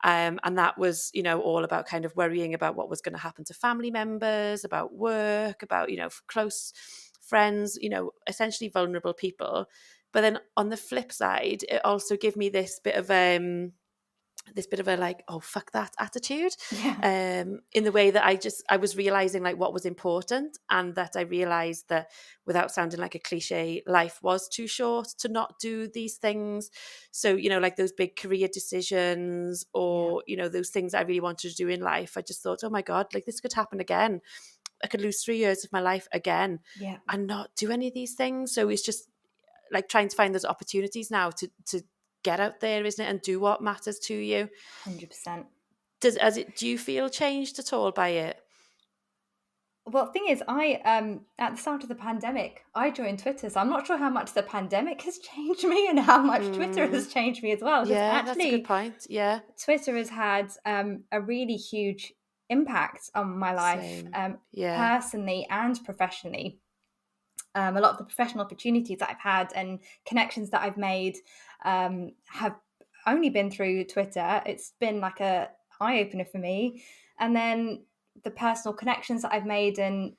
And that was, all about kind of worrying about what was going to happen to family members, about work, about, close friends, essentially vulnerable people. But then on the flip side, it also gave me this bit of a like, oh fuck that attitude, in the way that I was realizing like what was important, and that I realized that, without sounding like a cliche, life was too short to not do these things. So like those big career decisions, or those things I really wanted to do in life, I just thought, oh my god, like this could happen again. I could lose 3 years of my life again and not do any of these things. So it's just like trying to find those opportunities now to get out there, isn't it, and do what matters to you. 100%. Do you feel changed at all by it? Well, the thing is, I at the start of the pandemic, I joined Twitter, so I'm not sure how much the pandemic has changed me and how much Twitter has changed me as well. Yeah, that's a good point. Yeah, Twitter has had a really huge impact on my life, personally and professionally. A lot of the professional opportunities that I've had and connections that I've made have only been through Twitter. It's been like a eye opener for me. And then the personal connections that I've made. And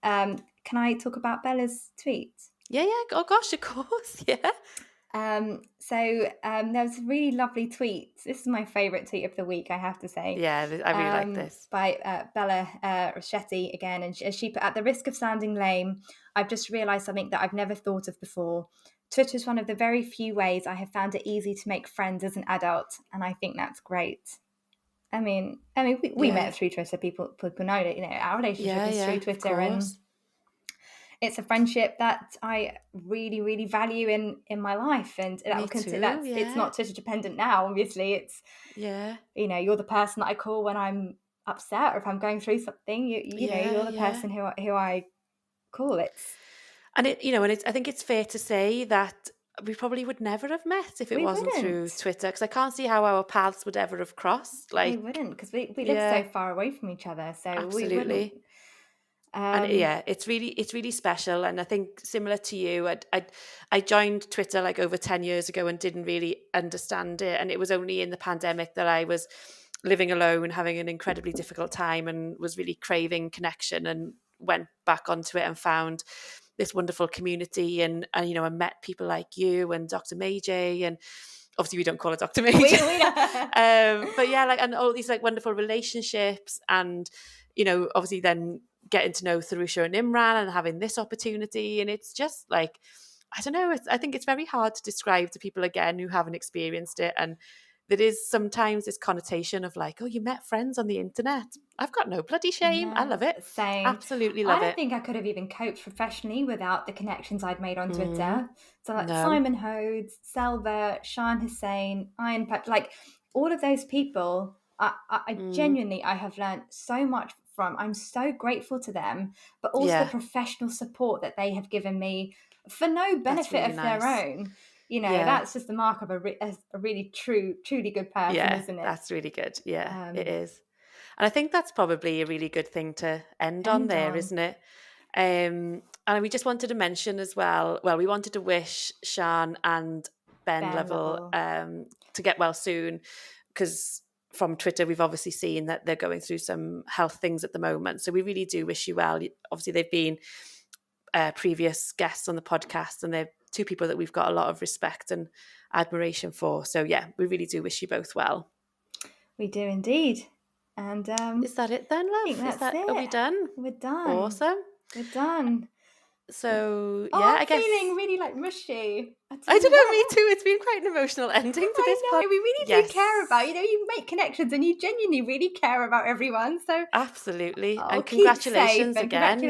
can I talk about Bella's tweet? Yeah. Oh gosh, of course. Yeah. There was a really lovely tweet. This is my favourite tweet of the week, I have to say. Yeah, I really like this. By Bella Rochetti again. And she put, at the risk of sounding lame, I've just realised something that I've never thought of before. Twitter is one of the very few ways I have found it easy to make friends as an adult. And I think that's great. I mean, we met through Twitter. People know that, our relationship is through Twitter. And it's a friendship that I really, really value in my life, and it's not Twitter dependent now. Obviously, it's you're the person that I call when I'm upset, or if I'm going through something. You're the person who I call. I think it's fair to say that we probably would never have met if it wasn't through Twitter, because I can't see how our paths would ever have crossed. Like, we wouldn't, because we live so far away from each other. So absolutely. We wouldn't. And it's really special. And I think, similar to you, I joined Twitter like over 10 years ago and didn't really understand it. And it was only in the pandemic that I was living alone, having an incredibly difficult time, and was really craving connection, and went back onto it and found this wonderful community and you know, I met people like you and Dr. Mayjay, and obviously we don't call her Dr. Mayjay. But yeah, like, and all these like wonderful relationships, and you know, obviously then getting to know Tharusha and Imran and having this opportunity. And it's just like, I don't know, I think it's very hard to describe to people again who haven't experienced it. And there is sometimes this connotation of like, oh, you met friends on the internet. I've got no bloody shame. No, I love it. same. Absolutely love it. I don't think I could have even coped professionally without the connections I'd made on Twitter. So like Simon Hodes, Selva, Shan Hussein, Iron Pat, like all of those people, I genuinely, I have learned so much from. I'm so grateful to them, but also the professional support that they have given me for no benefit really of their own. You know, that's just the mark of a really truly good person, isn't it? That's really good. Yeah, it is. And I think that's probably a really good thing to end on there, isn't it? And we just wanted to mention as well, we wanted to wish Shan and Ben Lovell to get well soon, because from Twitter, we've obviously seen that they're going through some health things at the moment. So we really do wish you well. Obviously, they've been previous guests on the podcast, and they're two people that we've got a lot of respect and admiration for. So yeah, we really do wish you both well. We do indeed. And is that it then, love? Is that it? Are we done? We're done. Awesome. We're done. So yeah, I'm I guess feeling really like mushy. I don't know, me too. It's been quite an emotional ending to this podcast. We really do care about, you know, you make connections and you genuinely really care about everyone. So absolutely. And congratulations again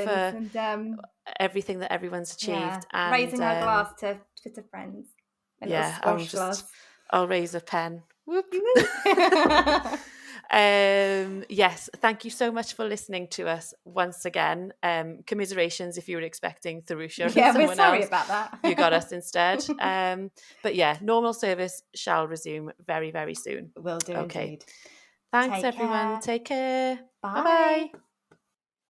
for everything that everyone's achieved. And raising our glass to friends. I'll raise a pen. Whoop. Yes, thank you so much for listening to us once again. Commiserations if you were expecting Tharusha and someone we're sorry else. About that. You got us instead. But yeah, normal service shall resume very, very soon. Will do. Okay. Indeed. Thanks everyone. Take care. Bye. Bye.